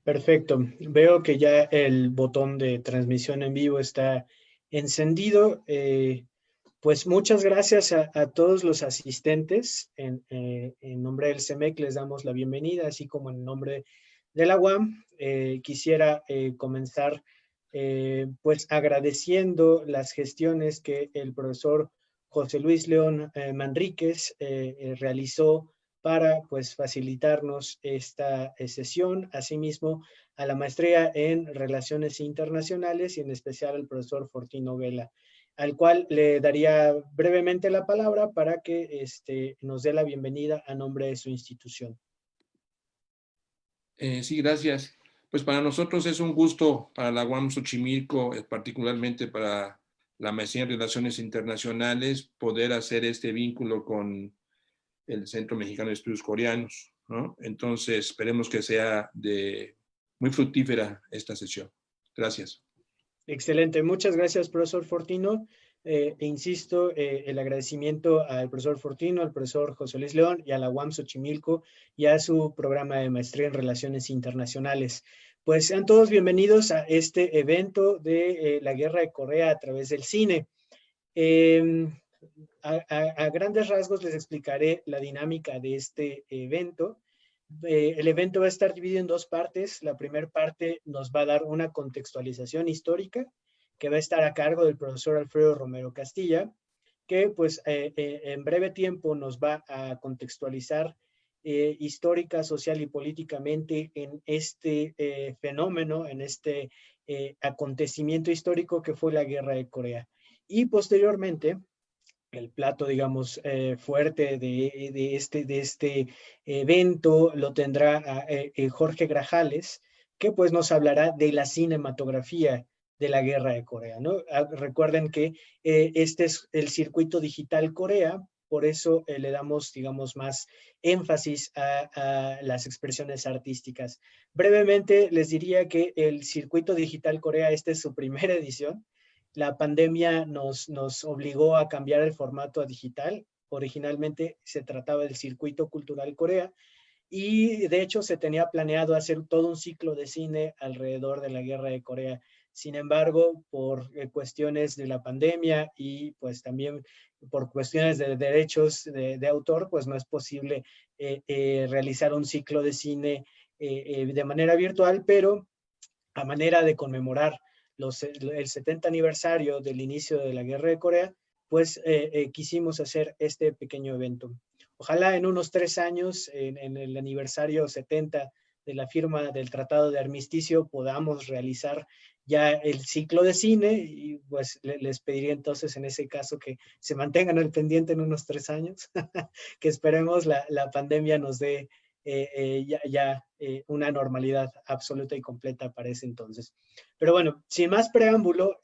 Perfecto. Veo que ya el botón de transmisión en vivo está encendido. Pues muchas gracias a todos los asistentes. En nombre del CEMEC les damos la bienvenida, así como en nombre de la UAM. Quisiera comenzar pues agradeciendo las gestiones que el profesor José Luis León Manríquez realizó para pues facilitarnos esta sesión, asimismo a la maestría en Relaciones Internacionales y en especial al profesor Fortino Vela, al cual le daría brevemente la palabra para que nos dé la bienvenida a nombre de su institución. Sí, gracias. Pues para nosotros es un gusto, para la UAM Xochimilco, particularmente para la maestría en Relaciones Internacionales, poder hacer este vínculo con el Centro Mexicano de Estudios Coreanos, ¿no? Entonces, esperemos que sea muy fructífera esta sesión. Gracias. Excelente, muchas gracias, profesor Fortino. Insisto, el agradecimiento al profesor Fortino, al profesor José Luis León y a la UAM Xochimilco y a su programa de maestría en Relaciones Internacionales. Pues sean todos bienvenidos a este evento de la Guerra de Corea a través del cine. A grandes rasgos les explicaré la dinámica de este evento. El evento va a estar dividido en dos partes. La primera parte nos va a dar una contextualización histórica que va a estar a cargo del profesor Alfredo Romero Castilla, que pues en breve tiempo nos va a contextualizar histórica, social y políticamente en este fenómeno, en este acontecimiento histórico que fue la Guerra de Corea. Y posteriormente, el plato, digamos, fuerte de este evento lo tendrá Jorge Grajales, que pues nos hablará de la cinematografía de la Guerra de Corea, ¿no? Recuerden que este es el circuito digital Corea, por eso le damos, digamos, más énfasis a las expresiones artísticas. Brevemente les diría que el circuito digital Corea, esta es su primera edición. La pandemia nos obligó a cambiar el formato a digital. Originalmente se trataba del Circuito Cultural Corea y de hecho se tenía planeado hacer todo un ciclo de cine alrededor de la Guerra de Corea. Sin embargo, por cuestiones de la pandemia y pues también por cuestiones de derechos de autor, pues no es posible realizar un ciclo de cine de manera virtual, pero a manera de conmemorar el 70 aniversario del inicio de la Guerra de Corea, pues quisimos hacer este pequeño evento. Ojalá en unos 3 años, en el aniversario 70 de la firma del Tratado de Armisticio, podamos realizar ya el ciclo de cine y pues les pediría entonces en ese caso que se mantengan al pendiente en unos 3 años, que esperemos la pandemia nos dé una normalidad absoluta y completa para ese entonces. Pero bueno, sin más preámbulo,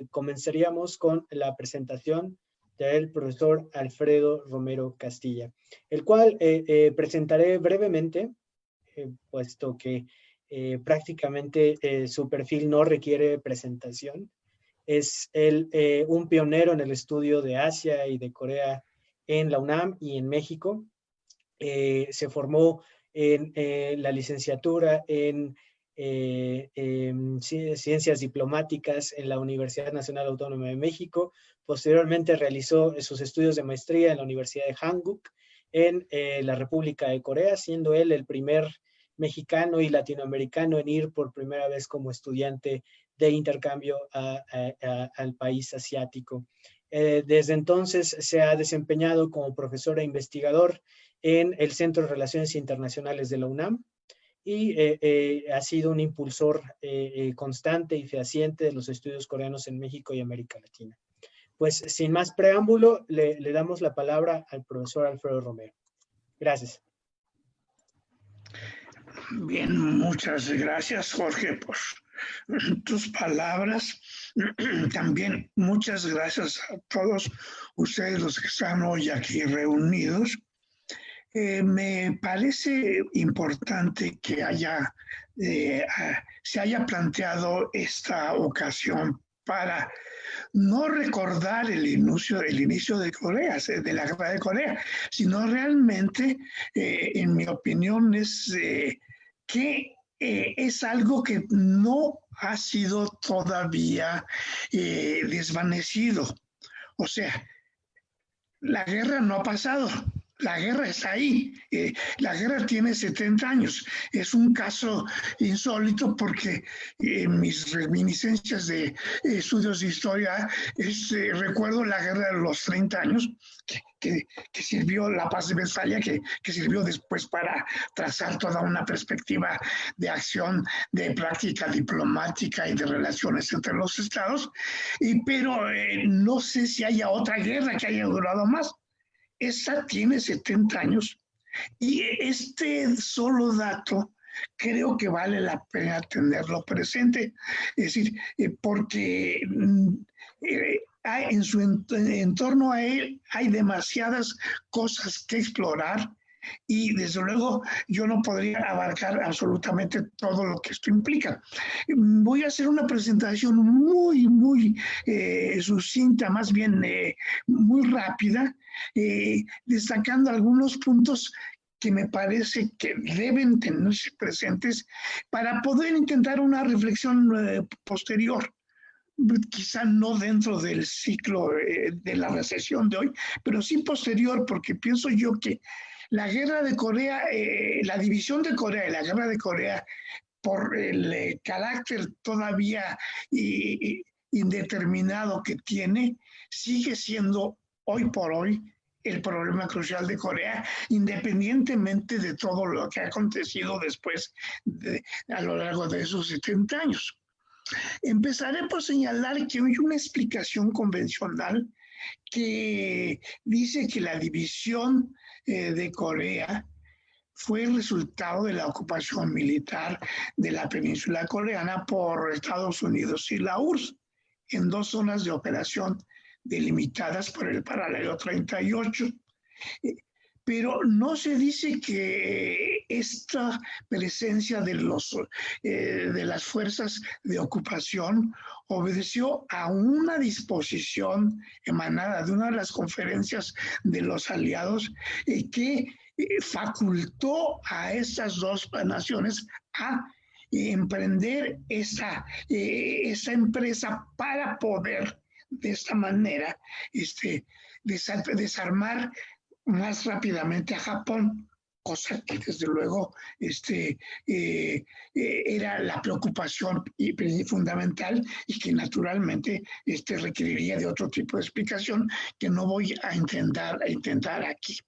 comenzaríamos con la presentación del profesor Alfredo Romero Castilla, el cual presentaré brevemente, puesto que prácticamente su perfil no requiere presentación. Es un pionero en el estudio de Asia y de Corea en la UNAM y en México. Se formó en la licenciatura en Ciencias Diplomáticas en la Universidad Nacional Autónoma de México. Posteriormente realizó sus estudios de maestría en la Universidad de Hanguk en la República de Corea, siendo él el primer mexicano y latinoamericano en ir por primera vez como estudiante de intercambio al país asiático. Desde entonces se ha desempeñado como profesor e investigador en el Centro de Relaciones Internacionales de la UNAM y ha sido un impulsor constante y fehaciente de los estudios coreanos en México y América Latina. Pues sin más preámbulo, le damos la palabra al profesor Alfredo Romero. Gracias. Bien, muchas gracias, Jorge, por tus palabras. También muchas gracias a todos ustedes los que están hoy aquí reunidos. Me parece importante que se haya planteado esta ocasión para no recordar el inicio de Corea, de la Guerra de Corea, sino realmente, en mi opinión, es que es algo que no ha sido todavía desvanecido. O sea, la guerra no ha pasado. La guerra está ahí. La guerra tiene 70 años. Es un caso insólito porque en mis reminiscencias de estudios de historia recuerdo la guerra de los 30 años que sirvió, la paz de Westfalia, que sirvió después para trazar toda una perspectiva de acción, de práctica diplomática y de relaciones entre los estados. Pero no sé si haya otra guerra que haya durado más. Esta tiene 70 años y este solo dato creo que vale la pena tenerlo presente. Es decir, porque en su entorno a él hay demasiadas cosas que explorar y desde luego yo no podría abarcar absolutamente todo lo que esto implica. Voy a hacer una presentación muy sucinta, más bien muy rápida, destacando algunos puntos que me parece que deben tenerse presentes para poder intentar una reflexión posterior. Quizá no dentro del ciclo de la recesión de hoy, pero sí posterior, porque pienso yo que la guerra de Corea, la división de Corea y la guerra de Corea, por el carácter todavía indeterminado que tiene, sigue siendo hoy por hoy el problema crucial de Corea, independientemente de todo lo que ha acontecido después a lo largo de esos 70 años. Empezaré por señalar que hay una explicación convencional que dice que la división de Corea fue el resultado de la ocupación militar de la península coreana por Estados Unidos y la URSS en dos zonas de operación delimitadas por el paralelo 38. Pero no se dice que esta presencia de las fuerzas de ocupación obedeció a una disposición emanada de una de las conferencias de los aliados que facultó a estas dos naciones a emprender esa empresa para poder de esta manera desarmar más rápidamente a Japón, cosa que desde luego era la preocupación fundamental y que naturalmente requeriría de otro tipo de explicación que no voy a intentar aquí.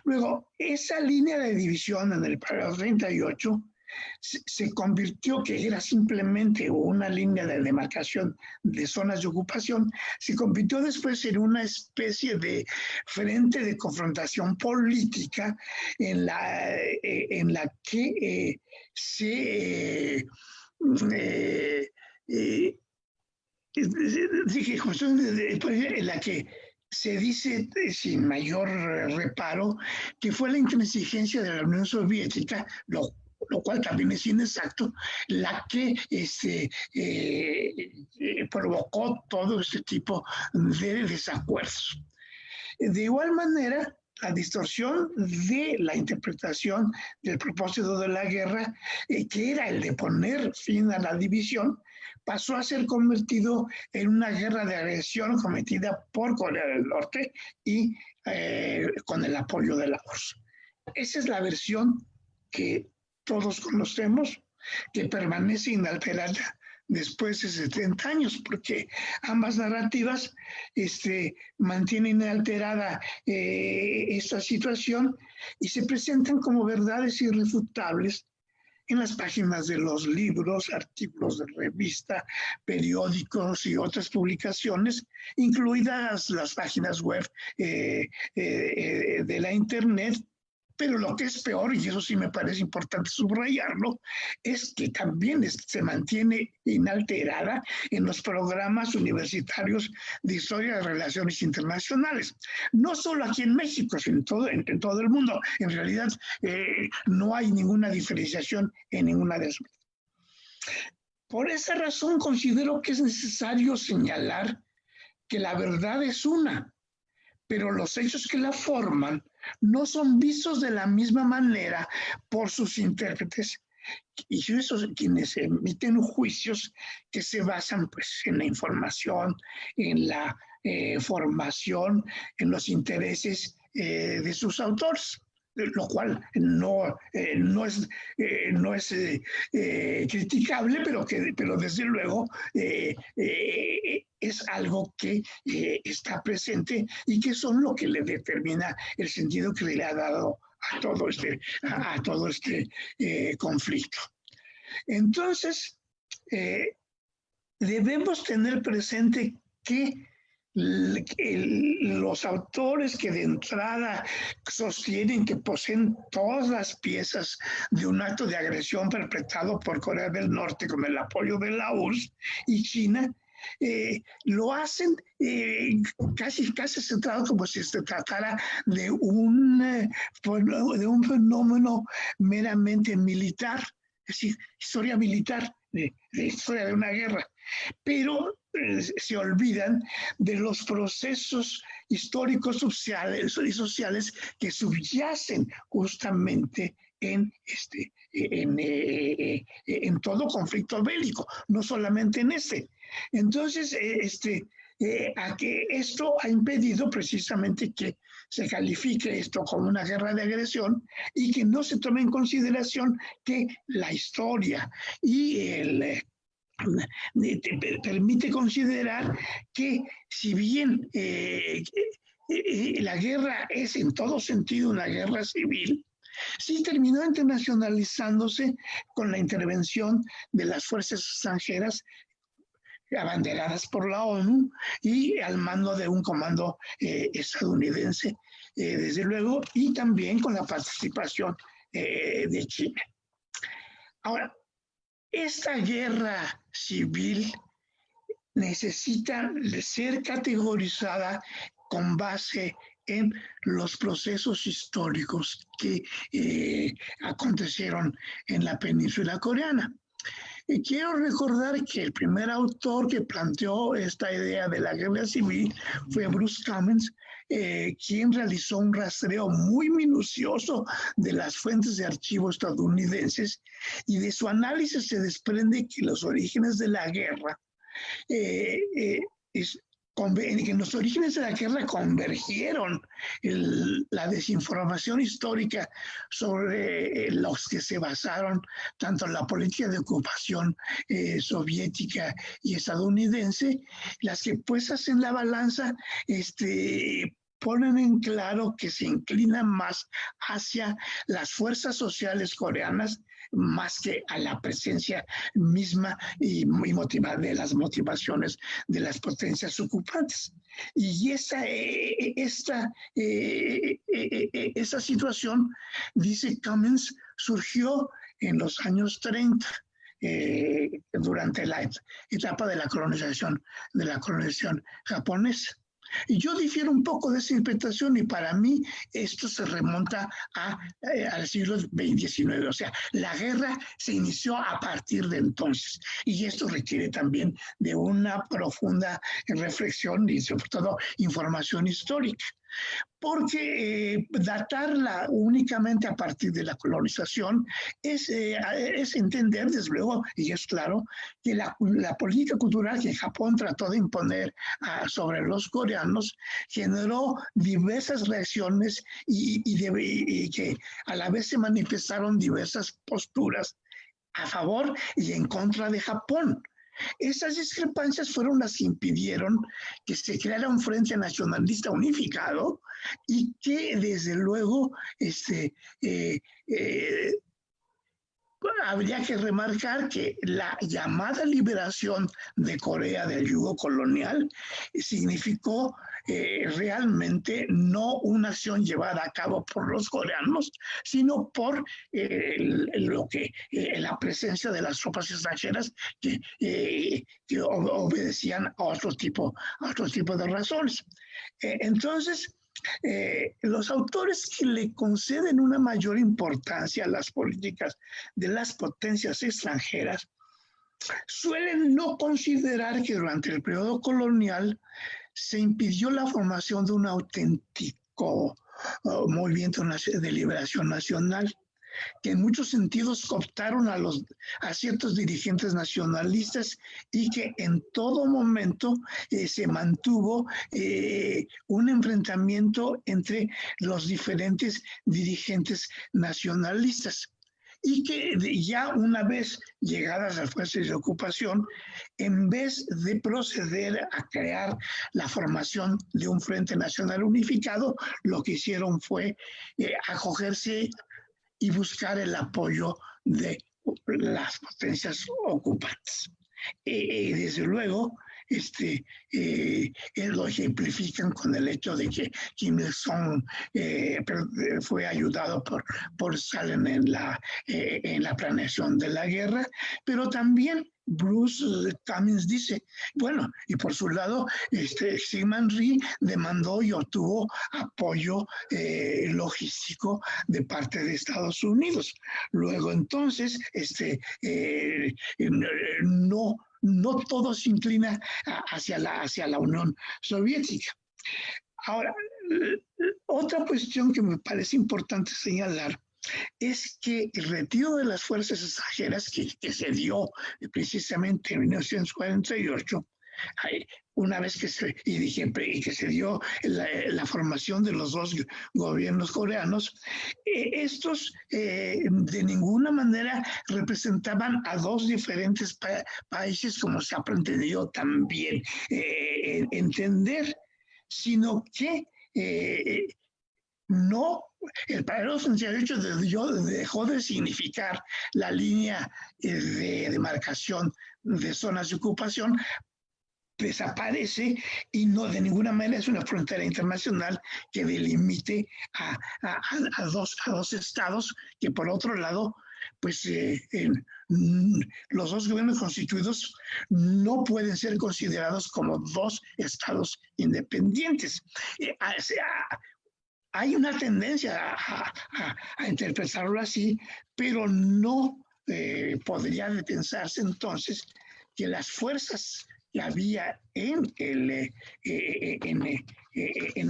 Luego, esa línea de división en el paralelo 38 se convirtió, que era simplemente una línea de demarcación de zonas de ocupación, se convirtió después en una especie de frente de confrontación política en la que se dice sin mayor reparo que fue la intransigencia de la Unión Soviética, lo cual también es inexacto, la que provocó todo este tipo de desacuerdos. De igual manera, la distorsión de la interpretación del propósito de la guerra, que era el de poner fin a la división, pasó a ser convertido en una guerra de agresión cometida por Corea del Norte y con el apoyo de la URSS. Esa es la versión que todos conocemos, que permanece inalterada después de 70 años, porque ambas narrativas mantienen inalterada esta situación y se presentan como verdades irrefutables en las páginas de los libros, artículos de revista, periódicos y otras publicaciones, incluidas las páginas web de la Internet. Pero lo que es peor, y eso sí me parece importante subrayarlo, es que también se mantiene inalterada en los programas universitarios de historia de relaciones internacionales. No solo aquí en México, sino en todo el mundo. En realidad, no hay ninguna diferenciación en ninguna de esas. Por esa razón, considero que es necesario señalar que la verdad es una, pero los hechos que la forman no son vistos de la misma manera por sus intérpretes y esos quienes emiten juicios que se basan pues en la información, en la formación, en los intereses de sus autores, lo cual no es criticable, pero desde luego es algo que está presente y que son lo que le determina el sentido que le ha dado a todo este conflicto. Entonces, debemos tener presente que los autores que de entrada sostienen que poseen todas las piezas de un acto de agresión perpetrado por Corea del Norte con el apoyo de la URSS y China, lo hacen casi centrado como si se tratara de un fenómeno meramente militar, es decir, historia militar, de historia de una guerra, pero se olvidan de los procesos históricos y sociales que subyacen justamente en todo conflicto bélico, no solamente en este. Entonces, a que esto ha impedido precisamente que se califique esto como una guerra de agresión y que no se tome en consideración que la historia y permite considerar que si bien la guerra es en todo sentido una guerra civil, sí terminó internacionalizándose con la intervención de las fuerzas extranjeras abanderadas por la ONU y al mando de un comando estadounidense, desde luego, y también con la participación de China. Ahora, esta guerra civil necesita ser categorizada con base en los procesos históricos que acontecieron en la península coreana. Y quiero recordar que el primer autor que planteó esta idea de la guerra civil fue Bruce Clemens, quien realizó un rastreo muy minucioso de las fuentes de archivo estadounidenses, y de su análisis se desprende que los orígenes de la guerra que en los orígenes de la guerra convergieron la desinformación histórica sobre los que se basaron tanto la política de ocupación soviética y estadounidense, las que puestas en la balanza ponen en claro que se inclinan más hacia las fuerzas sociales coreanas más que a la presencia misma y motivada de las motivaciones de las potencias ocupantes. Y esa situación, dice Cummins, surgió en los años 30, durante la etapa de la colonización japonesa. Y yo difiero un poco de esa interpretación, y para mí esto se remonta al siglo XIX. O sea, la guerra se inició a partir de entonces, y esto requiere también de una profunda reflexión y sobre todo información histórica. Porque datarla únicamente a partir de la colonización es entender, desde luego, y es claro, que la política cultural que Japón trató de imponer sobre los coreanos generó diversas reacciones y que a la vez se manifestaron diversas posturas a favor y en contra de Japón. Esas discrepancias fueron las que impidieron que se creara un frente nacionalista unificado y que desde luego habría que remarcar que la llamada liberación de Corea del yugo colonial significó realmente no una acción llevada a cabo por los coreanos, sino por la presencia de las tropas extranjeras que obedecían a otro tipo de razones. Entonces, los autores que le conceden una mayor importancia a las políticas de las potencias extranjeras suelen no considerar que durante el periodo colonial se impidió la formación de un auténtico movimiento de liberación nacional. que en muchos sentidos cooptaron a ciertos dirigentes nacionalistas y que en todo momento se mantuvo un enfrentamiento entre los diferentes dirigentes nacionalistas. Y que ya una vez llegadas las fuerzas de ocupación, en vez de proceder a crear la formación de un Frente Nacional Unificado, lo que hicieron fue acogerse y buscar el apoyo de las potencias ocupantes. Desde luego, lo ejemplifican con el hecho de que Kim Il-sung fue ayudado por Stalin en la planeación de la guerra, pero también Bruce Cummings dice, bueno, y por su lado, Syngman Rhee demandó y obtuvo apoyo logístico de parte de Estados Unidos. Luego, entonces, no todo se inclina hacia la Unión Soviética. Ahora, otra cuestión que me parece importante señalar es que el retiro de las fuerzas extranjeras que se dio precisamente en 1948, una vez que se dio la formación de los dos gobiernos coreanos, estos de ninguna manera representaban a dos diferentes países, como se ha pretendido también entender, sino que el paralelo 68 dejó de significar la línea de demarcación de zonas de ocupación, desaparece y no de ninguna manera es una frontera internacional que delimite a dos estados que por otro lado pues los dos gobiernos constituidos no pueden ser considerados como dos estados independientes. Hay una tendencia a interpretarlo así, pero no podría pensarse entonces que las fuerzas que había en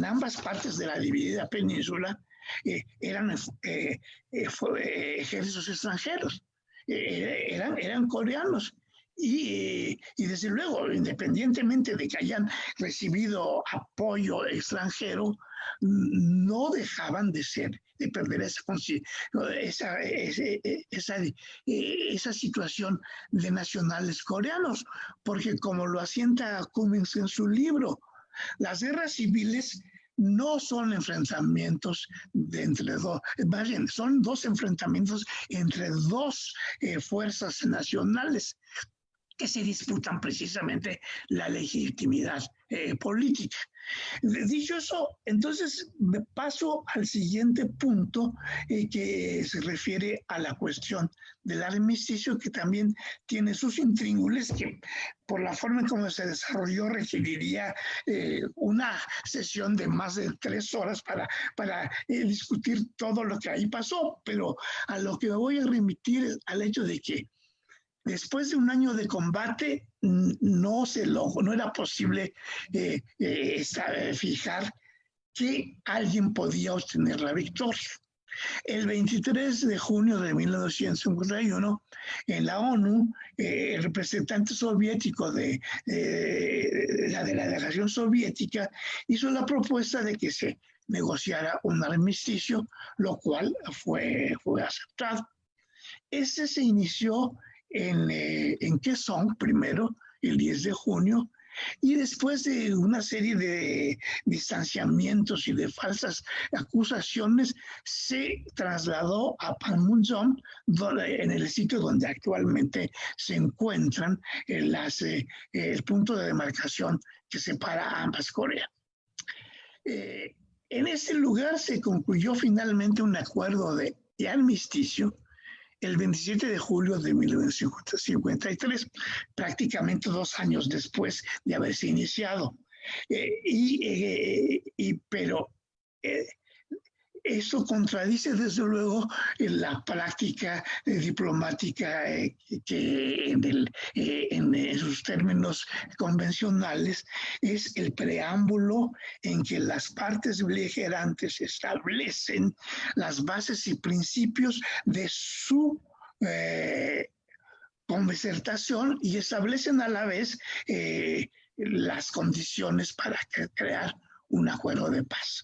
ambas partes de la dividida península eran ejércitos extranjeros, eran coreanos. Y desde luego, independientemente de que hayan recibido apoyo extranjero, no dejaban de perder esa situación de nacionales coreanos, porque como lo asienta Cummings en su libro, las guerras civiles no son enfrentamientos entre dos, más bien son dos enfrentamientos entre dos fuerzas nacionales que se disputan precisamente la legitimidad política. Dicho eso, entonces me paso al siguiente punto que se refiere a la cuestión del armisticio, que también tiene sus intríngulis, que por la forma en cómo se desarrolló requeriría una sesión de más de 3 horas para discutir todo lo que ahí pasó, pero a lo que me voy a remitir es al hecho de que después de un año de combate, no era posible fijar que alguien podía obtener la victoria. El 23 de junio de 1951, en la ONU, el representante soviético de la delegación soviética hizo la propuesta de que se negociara un armisticio, lo cual fue aceptado. Ese se inició en Kaesong primero, el 10 de junio, y después de una serie de distanciamientos y de falsas acusaciones, se trasladó a Panmunjom, en el sitio donde actualmente se encuentran el punto de demarcación que separa a ambas Coreas. En ese lugar se concluyó finalmente un acuerdo de armisticio el 27 de julio de 1953, prácticamente 2 años después de haberse iniciado. Pero Eso contradice desde luego la práctica diplomática que en sus términos convencionales es el preámbulo en que las partes beligerantes establecen las bases y principios de su concertación y establecen a la vez las condiciones para crear un acuerdo de paz.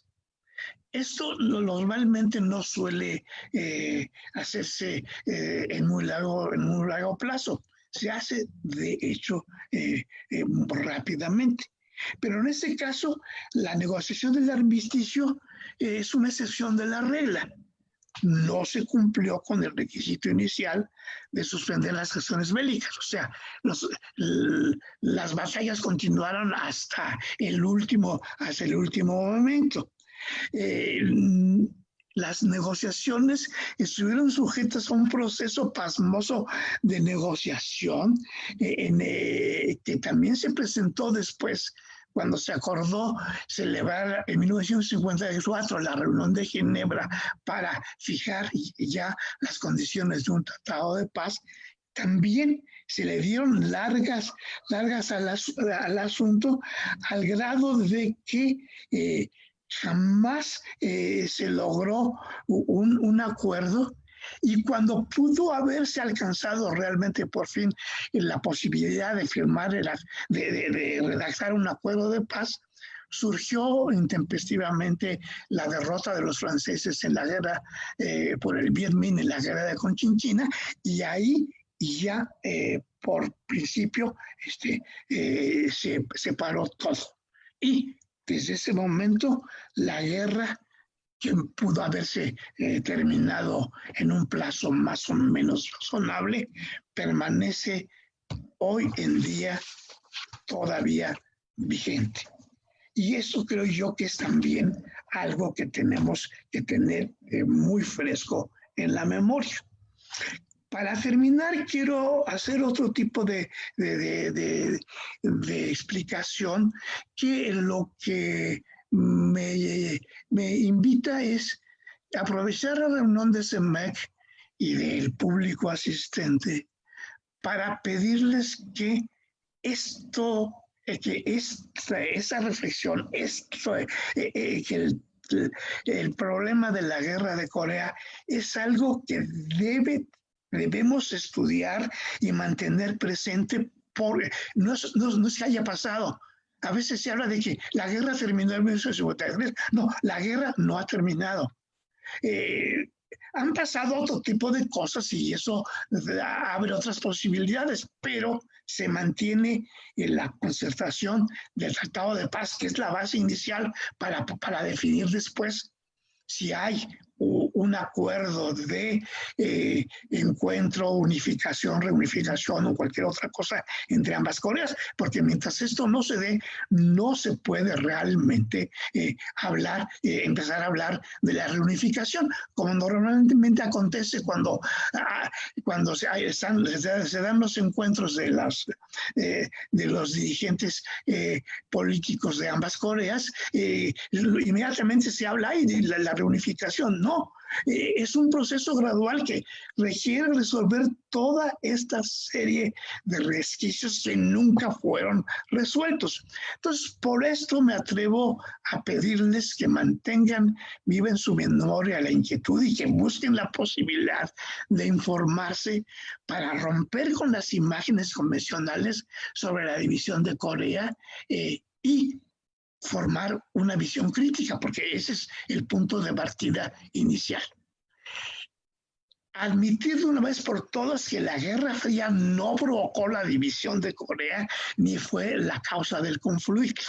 Esto normalmente no suele hacerse en muy largo plazo. Se hace, de hecho, rápidamente. Pero en este caso, la negociación del armisticio es una excepción de la regla. No se cumplió con el requisito inicial de suspender las acciones bélicas. O sea, las batallas continuaron hasta el último momento. Las negociaciones estuvieron sujetas a un proceso pasmoso de negociación que también se presentó después cuando se acordó celebrar en 1954 la reunión de Ginebra para fijar ya las condiciones de un tratado de paz. También se le dieron largas al asunto, al grado de que jamás se logró un acuerdo, y cuando pudo haberse alcanzado realmente por fin la posibilidad de firmar, de redactar un acuerdo de paz, surgió intempestivamente la derrota de los franceses en la guerra por el Viet Minh, en la guerra de Conchinchina, y ahí ya por principio se paró todo. Y desde ese momento, la guerra, que pudo haberse terminado en un plazo más o menos razonable, permanece hoy en día todavía vigente. Y eso creo yo que es también algo que tenemos que tener muy fresco en la memoria. Para terminar, quiero hacer otro tipo de explicación, que lo que me invita es aprovechar la reunión de CEMEC y del público asistente para pedirles que esa reflexión, que el problema de la guerra de Corea es algo que debemos estudiar y mantener presente, porque no es que haya pasado. A veces se habla de que la guerra terminó en 1953. No, la guerra no ha terminado. Han pasado otro tipo de cosas y eso abre otras posibilidades, pero se mantiene la concertación del Tratado de Paz, que es la base inicial para definir después si hay un acuerdo de encuentro, unificación, reunificación o cualquier otra cosa entre ambas Coreas, porque mientras esto no se dé, no se puede realmente empezar a hablar de la reunificación, como normalmente acontece cuando se dan los encuentros de los dirigentes políticos de ambas Coreas, inmediatamente se habla ahí de la reunificación. No, es un proceso gradual que requiere resolver toda esta serie de resquicios que nunca fueron resueltos. Entonces, por esto me atrevo a pedirles que mantengan viva en su memoria la inquietud y que busquen la posibilidad de informarse para romper con las imágenes convencionales sobre la división de Corea y formar una visión crítica, porque ese es el punto de partida inicial. Admitir de una vez por todas que la Guerra Fría no provocó la división de Corea ni fue la causa del conflicto.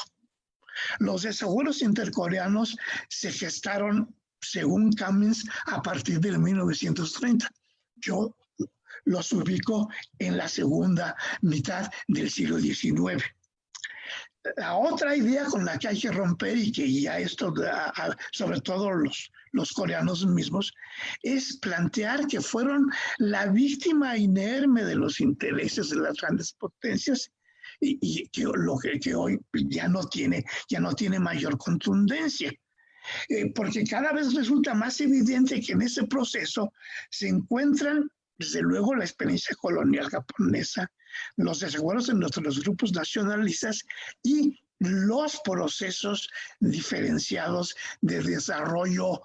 Los desacuerdos intercoreanos se gestaron, según Cummings, a partir de 1930. Yo los ubico en la segunda mitad del siglo XIX. La otra idea con la que hay que romper, y que ya esto, sobre todo los coreanos mismos, es plantear que fueron la víctima inerme de los intereses de las grandes potencias y que hoy ya no tiene mayor contundencia. porque cada vez resulta más evidente que en ese proceso se encuentran, desde luego, la experiencia colonial japonesa, los desacuerdos entre los grupos nacionalistas y los procesos diferenciados de desarrollo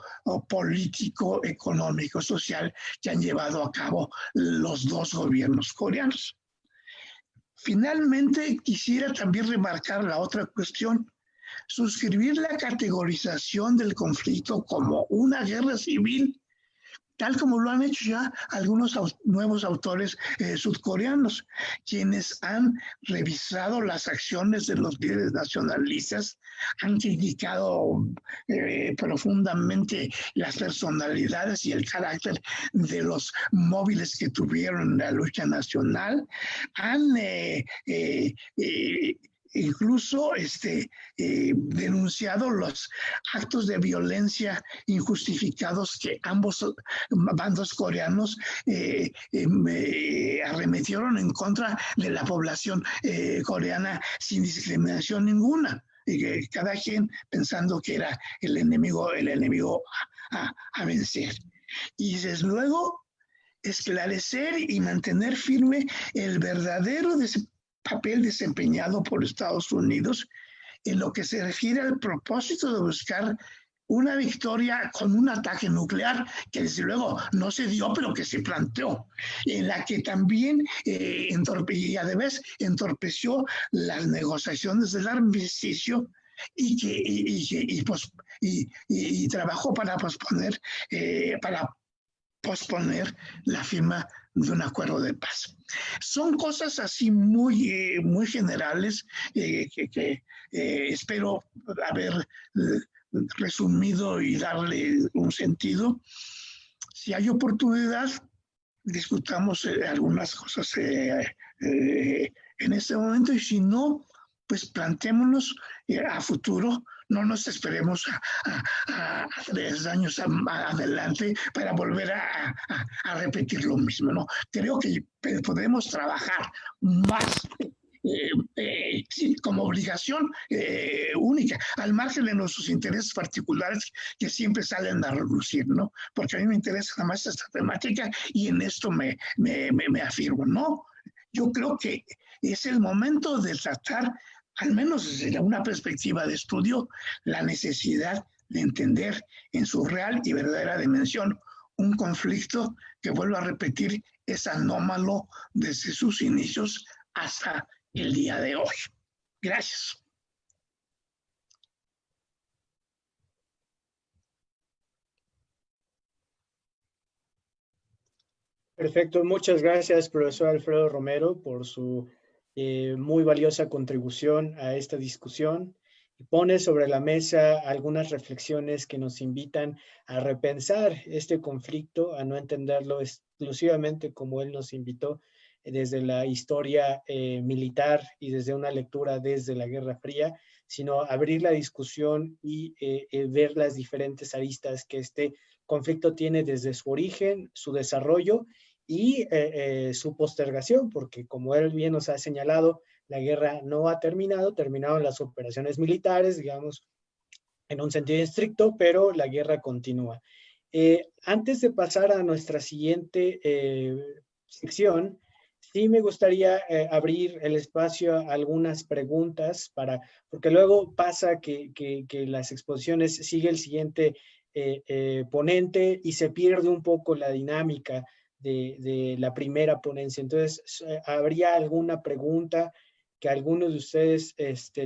político, económico, social que han llevado a cabo los dos gobiernos coreanos. Finalmente, quisiera también remarcar la otra cuestión. Suscribir la categorización del conflicto como una guerra civil, tal como lo han hecho ya algunos nuevos autores sudcoreanos, quienes han revisado las acciones de los líderes nacionalistas, han criticado profundamente las personalidades y el carácter de los móviles que tuvieron en la lucha nacional, han incluso denunciado los actos de violencia injustificados que ambos bandos coreanos arremetieron en contra de la población coreana sin discriminación ninguna, y que cada quien pensando que era el enemigo a vencer. Y desde luego esclarecer y mantener firme el verdadero papel desempeñado por Estados Unidos en lo que se refiere al propósito de buscar una victoria con un ataque nuclear que desde luego no se dio, pero que se planteó, en la que también entorpeció las negociaciones del armisticio y trabajó para posponer la firma de un acuerdo de paz. Son cosas así muy generales que espero haber resumido y darle un sentido. Si hay oportunidad, discutamos algunas cosas en este momento, y si no, pues plantémonos a futuro. No nos esperemos a 3 años adelante para volver a repetir lo mismo, ¿no? Creo que podemos trabajar más como obligación única, al margen de nuestros intereses particulares que siempre salen a relucir, ¿no? Porque a mí me interesa más esta temática y en esto me afirmo, ¿no? Yo creo que es el momento de tratar, al menos desde una perspectiva de estudio, la necesidad de entender en su real y verdadera dimensión un conflicto que, vuelvo a repetir, es anómalo desde sus inicios hasta el día de hoy. Gracias. Perfecto, muchas gracias, profesor Alfredo Romero, por su muy valiosa contribución a esta discusión. Pone sobre la mesa algunas reflexiones que nos invitan a repensar este conflicto, a no entenderlo exclusivamente como él nos invitó, desde la historia militar y desde una lectura desde la Guerra Fría, sino abrir la discusión y ver las diferentes aristas que este conflicto tiene desde su origen, su desarrollo y su postergación, porque como él bien nos ha señalado, la guerra no ha terminado, terminaron las operaciones militares, digamos, en un sentido estricto, pero la guerra continúa. Antes de pasar a nuestra siguiente sección, sí me gustaría abrir el espacio a algunas preguntas, porque luego pasa que las exposiciones sigue el siguiente ponente y se pierde un poco la dinámica de la primera ponencia. Entonces, ¿habría alguna pregunta que alguno de ustedes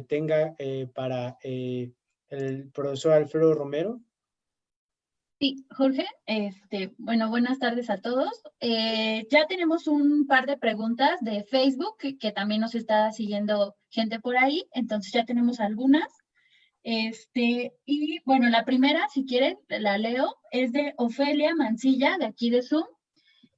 tenga para el profesor Alfredo Romero? Sí, Jorge, bueno, buenas tardes a todos. Ya tenemos un par de preguntas de Facebook que también nos está siguiendo gente por ahí, entonces ya tenemos algunas. Y bueno, la primera, si quieren, la leo, es de Ofelia Mancilla, de aquí de Zoom,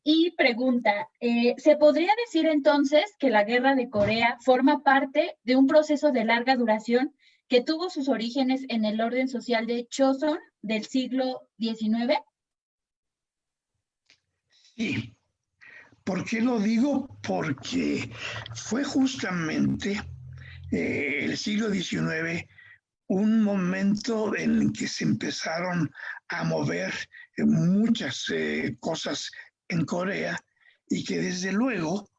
y pregunta, ¿se podría decir entonces que la Guerra de Corea forma parte de un proceso de larga duración que tuvo sus orígenes en el orden social de Choson del siglo XIX? Sí. ¿Por qué lo digo? Porque fue justamente el siglo XIX un momento en el que se empezaron a mover muchas cosas en Corea y que desde luego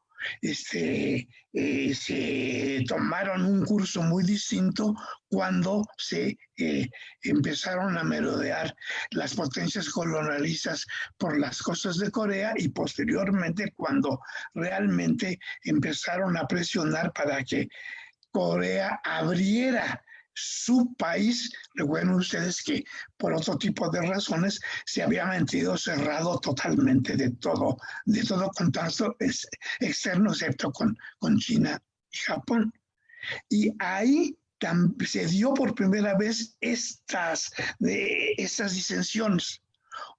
se tomaron un curso muy distinto cuando se empezaron a merodear las potencias colonialistas por las costas de Corea y posteriormente cuando realmente empezaron a presionar para que Corea abriera su país. Recuerden ustedes que por otro tipo de razones se había mantenido cerrado totalmente de todo contacto externo, excepto con China y Japón. Y ahí se dio por primera vez estas disensiones.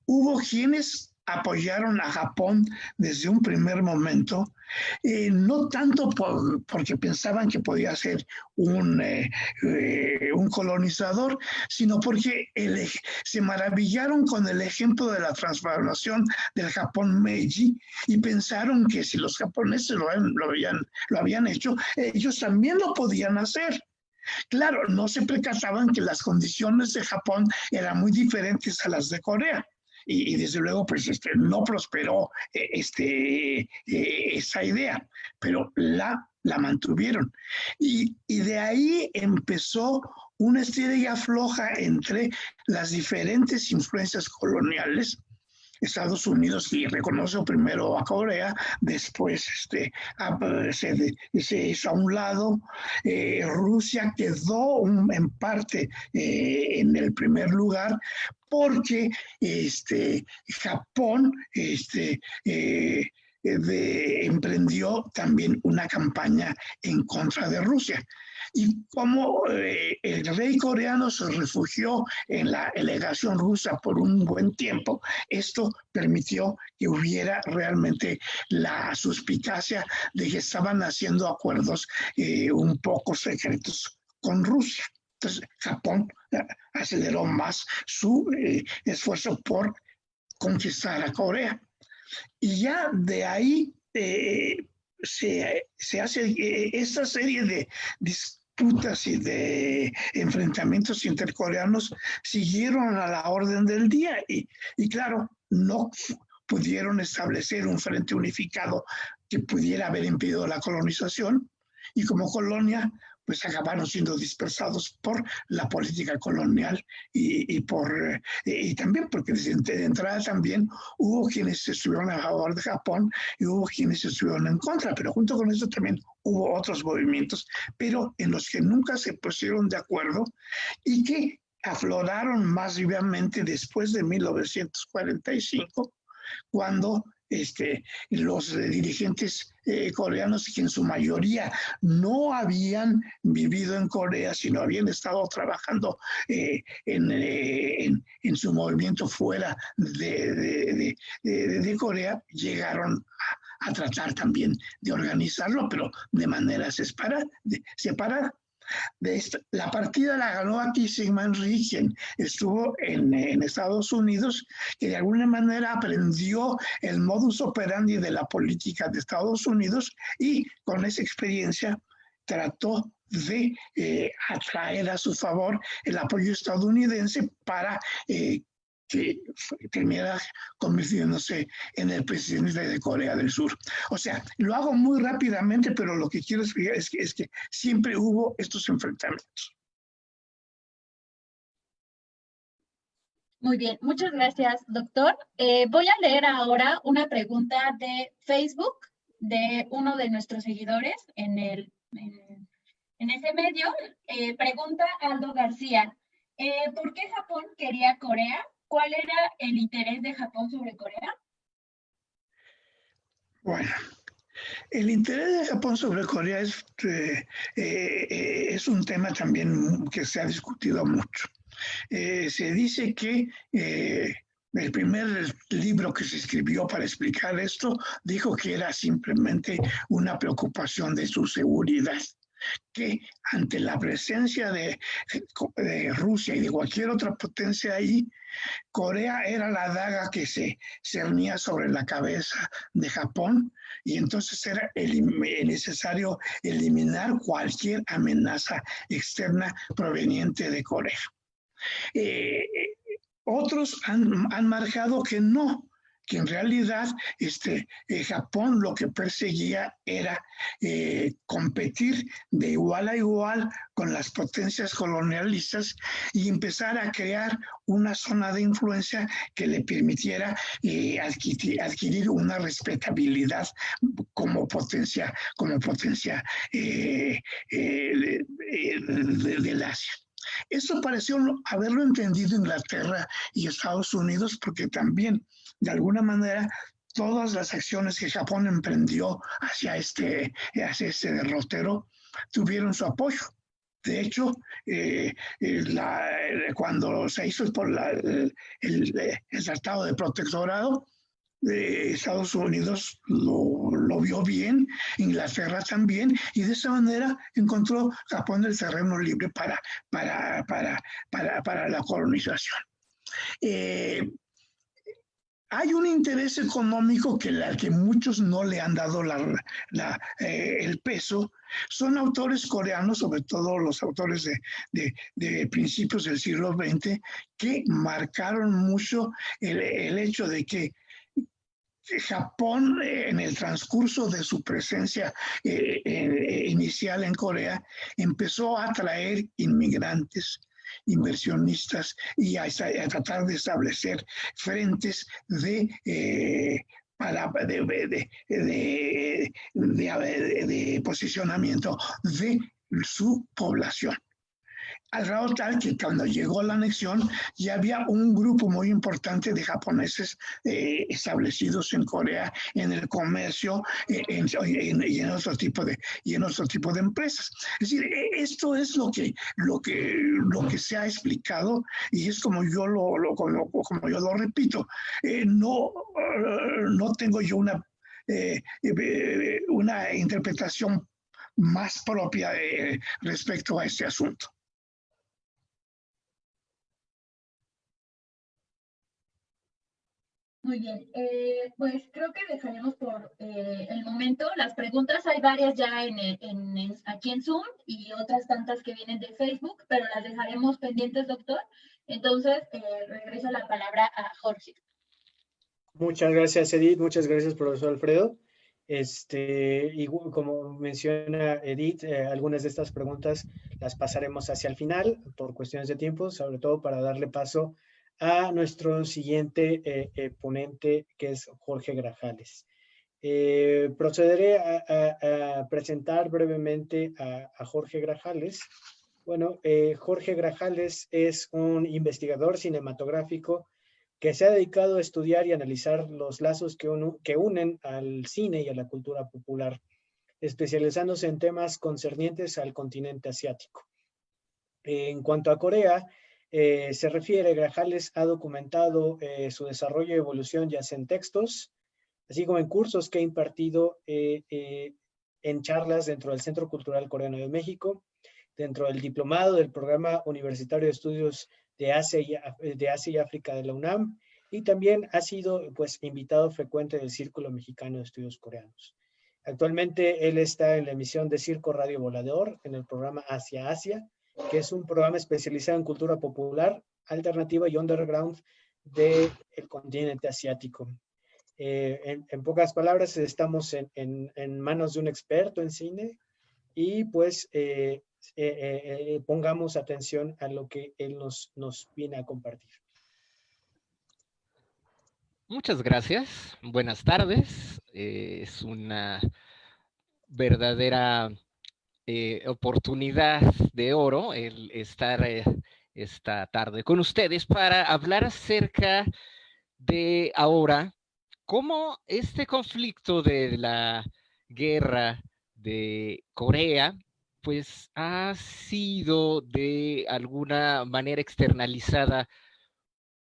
Hubo quienes apoyaron a Japón desde un primer momento, no tanto porque pensaban que podía ser un colonizador, sino porque se maravillaron con el ejemplo de la transformación del Japón Meiji y pensaron que si los japoneses lo habían hecho, ellos también lo podían hacer. Claro, no se percataban que las condiciones de Japón eran muy diferentes a las de Corea. Y desde luego pues no prosperó esa idea, pero la mantuvieron. Y de ahí empezó una estrella floja entre las diferentes influencias coloniales. Estados Unidos y reconoció primero a Corea, después se hizo a un lado. Rusia quedó en parte en el primer lugar porque Japón emprendió también una campaña en contra de Rusia. Y como el rey coreano se refugió en la delegación rusa por un buen tiempo, esto permitió que hubiera realmente la suspicacia de que estaban haciendo acuerdos un poco secretos con Rusia. Entonces, Japón aceleró más su esfuerzo por conquistar a Corea. Y ya de ahí se hace esta serie de disputas y de enfrentamientos intercoreanos siguieron a la orden del día y claro, no pudieron establecer un frente unificado que pudiera haber impedido la colonización y como colonia pues acabaron siendo dispersados por la política colonial y también porque de entrada también hubo quienes estuvieron a favor de Japón y hubo quienes estuvieron en contra, pero junto con eso también hubo otros movimientos, pero en los que nunca se pusieron de acuerdo y que afloraron más vivamente después de 1945, cuando los dirigentes coreanos, que en su mayoría no habían vivido en Corea, sino habían estado trabajando en su movimiento fuera de Corea, llegaron a tratar también de organizarlo, pero de manera separada. La partida la ganó aquí Syngman Rhee, quien estuvo en Estados Unidos, que de alguna manera aprendió el modus operandi de la política de Estados Unidos y con esa experiencia trató de atraer a su favor el apoyo estadounidense para que terminara convirtiéndose en el presidente de Corea del Sur. O sea, lo hago muy rápidamente, pero lo que quiero explicar es que siempre hubo estos enfrentamientos. Muy bien, muchas gracias, doctor. Voy a leer ahora una pregunta de Facebook de uno de nuestros seguidores en ese medio. Pregunta Aldo García, ¿por qué Japón quería Corea? ¿Cuál era el interés de Japón sobre Corea? Bueno, el interés de Japón sobre Corea es un tema también que se ha discutido mucho. Se dice que el primer libro que se escribió para explicar esto dijo que era simplemente una preocupación de su seguridad. que ante la presencia de Rusia y de cualquier otra potencia ahí, Corea era la daga que se cernía sobre la cabeza de Japón y entonces era necesario eliminar cualquier amenaza externa proveniente de Corea. Otros han marcado que no, que en realidad Japón lo que perseguía era competir de igual a igual con las potencias colonialistas y empezar a crear una zona de influencia que le permitiera adquirir una respetabilidad como potencia del Asia. Eso pareció haberlo entendido Inglaterra y Estados Unidos porque también, de alguna manera, todas las acciones que Japón emprendió hacia este derrotero tuvieron su apoyo. De hecho, cuando se hizo el Tratado de Protectorado, Estados Unidos lo vio bien, Inglaterra también, y de esa manera encontró Japón el terreno libre para la colonización. Hay un interés económico al que muchos no le han dado el peso. Son autores coreanos, sobre todo los autores de principios del siglo XX, que marcaron mucho el hecho de que Japón, en el transcurso de su presencia inicial en Corea, empezó a atraer inmigrantes, inversionistas y a tratar de establecer frentes de posicionamiento de su población. Al grado tal que cuando llegó la anexión ya había un grupo muy importante de japoneses establecidos en Corea en el comercio y en otro tipo de empresas. Es decir, esto es lo que se ha explicado y es como yo lo repito. No tengo yo una interpretación más propia respecto a este asunto. Muy bien, pues creo que dejaremos por el momento las preguntas. Hay varias ya aquí en Zoom y otras tantas que vienen de Facebook, pero las dejaremos pendientes, doctor. Entonces, regreso la palabra a Jorge. Muchas gracias, Edith. Muchas gracias, profesor Alfredo. Y como menciona Edith, algunas de estas preguntas las pasaremos hacia el final por cuestiones de tiempo, sobre todo para darle paso a nuestro siguiente ponente, que es Jorge Grajales. Procederé a presentar brevemente a Jorge Grajales. Bueno, Jorge Grajales es un investigador cinematográfico que se ha dedicado a estudiar y analizar los lazos que unen al cine y a la cultura popular, especializándose en temas concernientes al continente asiático. En cuanto a Corea, se refiere, Grajales ha documentado su desarrollo y evolución ya sea en textos, así como en cursos que ha impartido en charlas dentro del Centro Cultural Coreano de México, dentro del diplomado del Programa Universitario de Estudios de Asia y África de la UNAM, y también ha sido pues invitado frecuente del Círculo Mexicano de Estudios Coreanos. Actualmente él está en la emisión de Circo Radio Volador en el programa Asia, que es un programa especializado en cultura popular, alternativa y underground del continente asiático. En pocas palabras, estamos en manos de un experto en cine y pues pongamos atención a lo que él nos viene a compartir. Muchas gracias. Buenas tardes. Es una verdadera oportunidad de oro el estar esta tarde con ustedes para hablar acerca de ahora cómo este conflicto de la guerra de Corea pues ha sido de alguna manera externalizada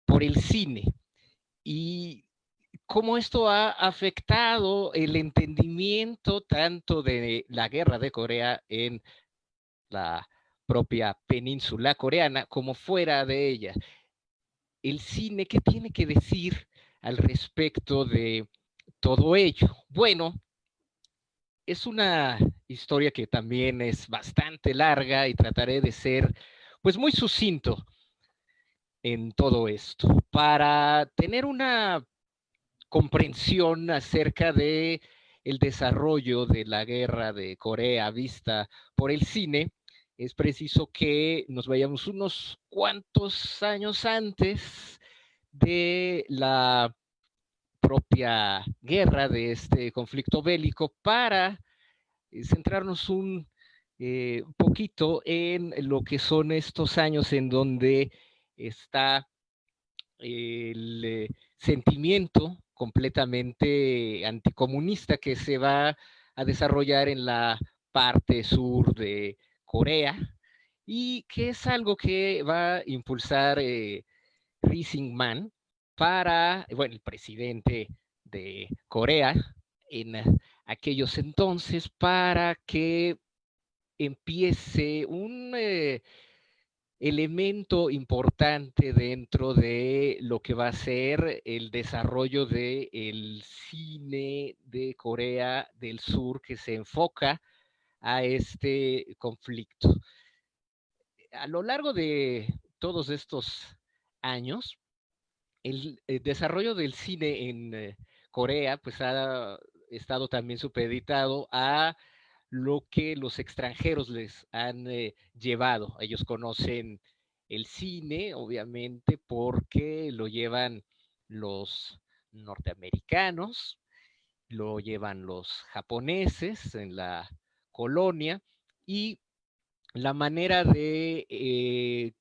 por el cine y cómo esto ha afectado el entendimiento tanto de la guerra de Corea en la propia península coreana como fuera de ella. El cine, ¿qué tiene que decir al respecto de todo ello? Bueno, es una historia que también es bastante larga y trataré de ser pues muy sucinto en todo esto para tener una comprensión acerca de el desarrollo de la guerra de Corea vista por el cine. Es preciso que nos vayamos unos cuantos años antes de la propia guerra, de este conflicto bélico, para centrarnos un poquito en lo que son estos años en donde está el sentimiento completamente anticomunista que se va a desarrollar en la parte sur de Corea y que es algo que va a impulsar Lee Syngman para, bueno, el presidente de Corea en aquellos entonces, para que empiece un elemento importante dentro de lo que va a ser el desarrollo del cine de Corea del Sur que se enfoca a este conflicto. A lo largo de todos estos años, el desarrollo del cine en Corea pues ha estado también supeditado a lo que los extranjeros les han llevado. Ellos conocen el cine, obviamente, porque lo llevan los norteamericanos, lo llevan los japoneses en la colonia y la manera de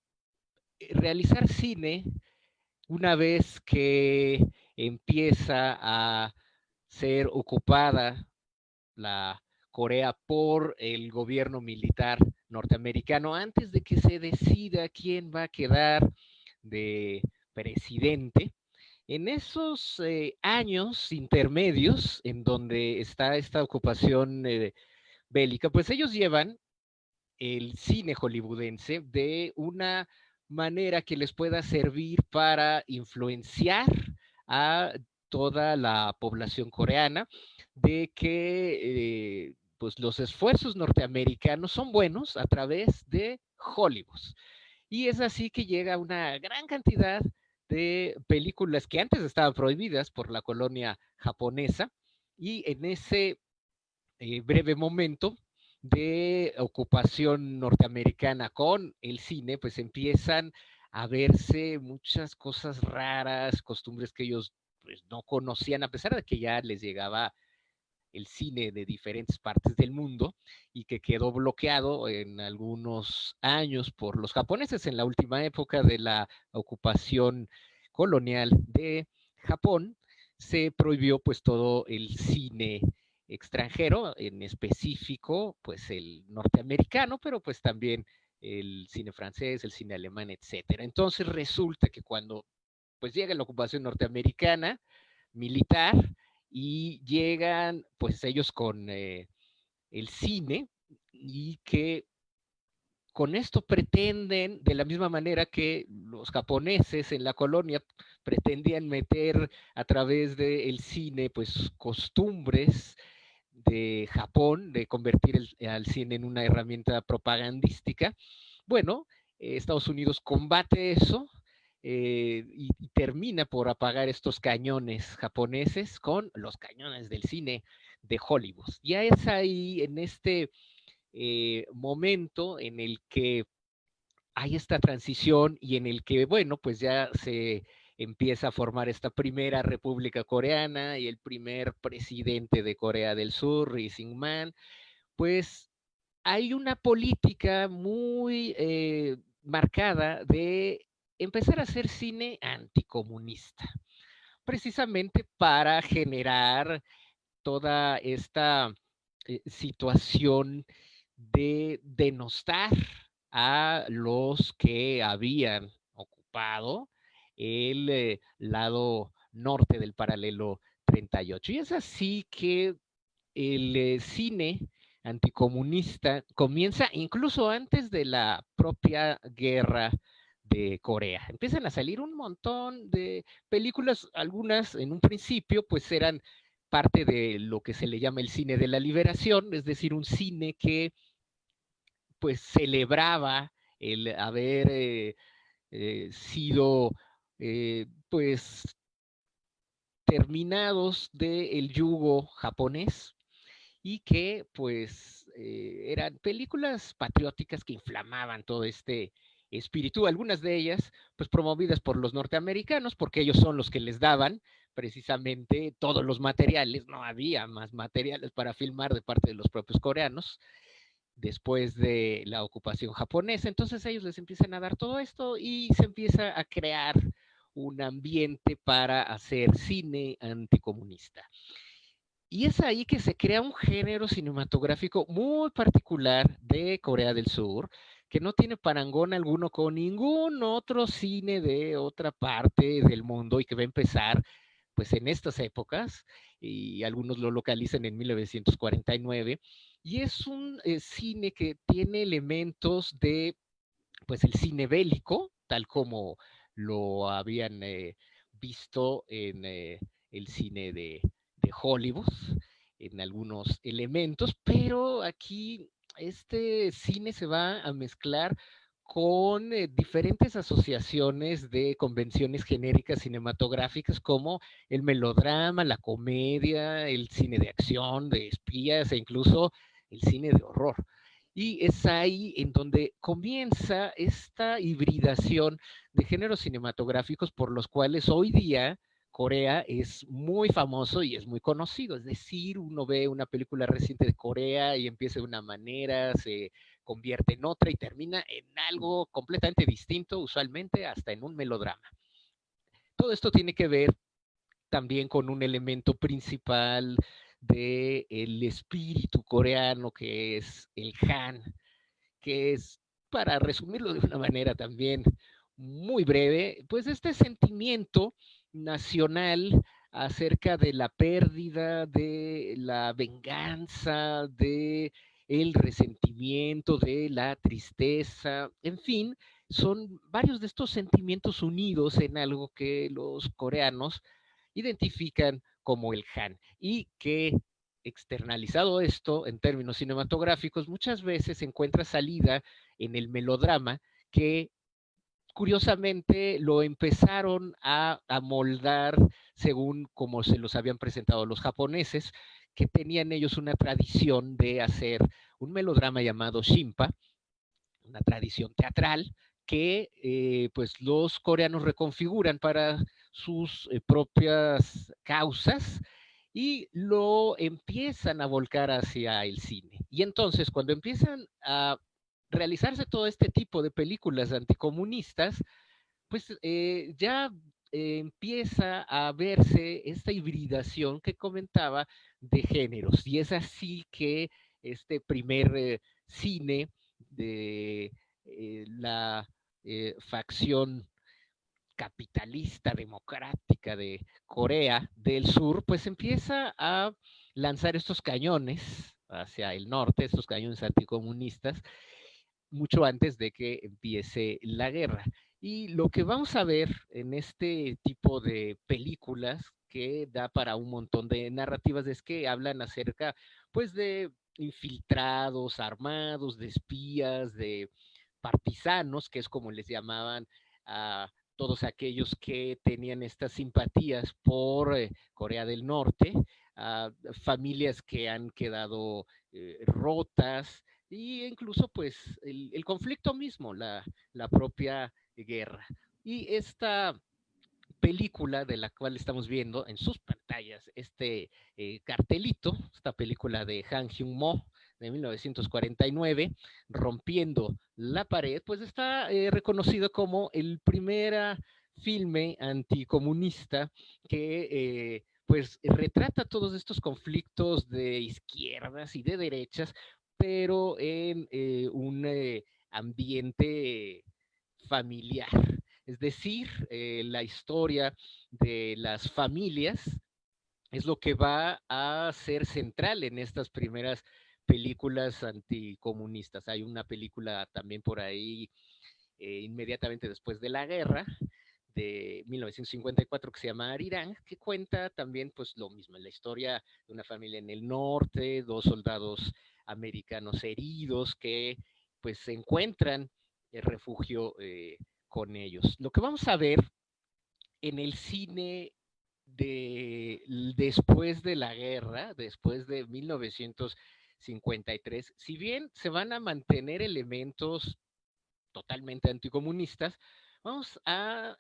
realizar cine una vez que empieza a ser ocupada la Corea por el gobierno militar norteamericano, antes de que se decida quién va a quedar de presidente, en esos años intermedios en donde está esta ocupación bélica, pues ellos llevan el cine hollywoodense de una manera que les pueda servir para influenciar a toda la población coreana de que pues los esfuerzos norteamericanos son buenos a través de Hollywood. Y es así que llega una gran cantidad de películas que antes estaban prohibidas por la colonia japonesa y en ese breve momento de ocupación norteamericana con el cine, pues empiezan a verse muchas cosas raras, costumbres que ellos pues, no conocían, a pesar de que ya les llegaba el cine de diferentes partes del mundo y que quedó bloqueado en algunos años por los japoneses en la última época de la ocupación colonial de Japón. Se prohibió pues todo el cine extranjero, en específico pues el norteamericano, pero pues también el cine francés, el cine alemán, etcétera. Entonces resulta que cuando pues llega la ocupación norteamericana militar y llegan pues ellos con el cine y que con esto pretenden, de la misma manera que los japoneses en la colonia pretendían meter a través del cine, pues costumbres de Japón, de convertir al cine en una herramienta propagandística. Bueno, Estados Unidos combate eso y termina por apagar estos cañones japoneses con los cañones del cine de Hollywood. Ya es ahí, en este momento en el que hay esta transición y en el que, bueno, pues ya se empieza a formar esta primera república coreana y el primer presidente de Corea del Sur, Lee Syngman, pues hay una política muy marcada de empezar a hacer cine anticomunista, precisamente para generar toda esta situación de denostar a los que habían ocupado el lado norte del paralelo 38. Y es así que el cine anticomunista comienza incluso antes de la propia guerra de Corea. Empiezan a salir un montón de películas, algunas en un principio pues eran parte de lo que se le llama el cine de la liberación, es decir, un cine que pues celebraba el haber sido pues terminados del yugo japonés y que pues eran películas patrióticas que inflamaban todo este espíritu, algunas de ellas pues promovidas por los norteamericanos porque ellos son los que les daban precisamente todos los materiales, no había más materiales para filmar de parte de los propios coreanos después de la ocupación japonesa, entonces ellos les empiezan a dar todo esto y se empieza a crear un ambiente para hacer cine anticomunista. Y es ahí que se crea un género cinematográfico muy particular de Corea del Sur, que no tiene parangón alguno con ningún otro cine de otra parte del mundo y que va a empezar pues en estas épocas, y algunos lo localizan en 1949, y es un cine que tiene elementos de pues el cine bélico, tal como lo habían visto en el cine de Hollywood, en algunos elementos, pero aquí este cine se va a mezclar con diferentes asociaciones de convenciones genéricas cinematográficas como el melodrama, la comedia, el cine de acción, de espías e incluso el cine de horror. Y es ahí en donde comienza esta hibridación de géneros cinematográficos por los cuales hoy día Corea es muy famoso y es muy conocido. Es decir, uno ve una película reciente de Corea y empieza de una manera, se convierte en otra y termina en algo completamente distinto, usualmente hasta en un melodrama. Todo esto tiene que ver también con un elemento principal del espíritu coreano, que es el Han, que es, para resumirlo de una manera también muy breve, pues este sentimiento nacional acerca de la pérdida, de la venganza, de el resentimiento, de la tristeza, en fin, son varios de estos sentimientos unidos en algo que los coreanos identifican como el Han y que externalizado esto en términos cinematográficos, muchas veces encuentra salida en el melodrama que curiosamente lo empezaron a moldar según como se los habían presentado los japoneses, que tenían ellos una tradición de hacer un melodrama llamado Shimpa, una tradición teatral que pues los coreanos reconfiguran para sus propias causas y lo empiezan a volcar hacia el cine. Y entonces cuando empiezan a realizarse todo este tipo de películas anticomunistas, pues ya empieza a verse esta hibridación que comentaba de géneros. Y es así que este primer cine de la facción capitalista democrática de Corea del Sur, pues empieza a lanzar estos cañones hacia el norte, estos cañones anticomunistas, mucho antes de que empiece la guerra. Y lo que vamos a ver en este tipo de películas que da para un montón de narrativas es que hablan acerca pues de infiltrados, armados, de espías, de partisanos, que es como les llamaban a todos aquellos que tenían estas simpatías por Corea del Norte, a familias que han quedado rotas, y incluso pues el conflicto mismo, la propia guerra. Y esta película de la cual estamos viendo en sus pantallas este cartelito, esta película de Han Hyung-mo de 1949, Rompiendo la pared, pues está reconocido como el primer filme anticomunista que pues retrata todos estos conflictos de izquierdas y de derechas, pero en un ambiente familiar. Es decir, la historia de las familias es lo que va a ser central en estas primeras películas anticomunistas. Hay una película también por ahí inmediatamente después de la guerra de 1954 que se llama Arirang, que cuenta también pues lo mismo, la historia de una familia en el norte, 2 soldados americanos heridos que pues se encuentran refugio con ellos. Lo que vamos a ver en el cine después de la guerra, después de 1953, si bien se van a mantener elementos totalmente anticomunistas, vamos a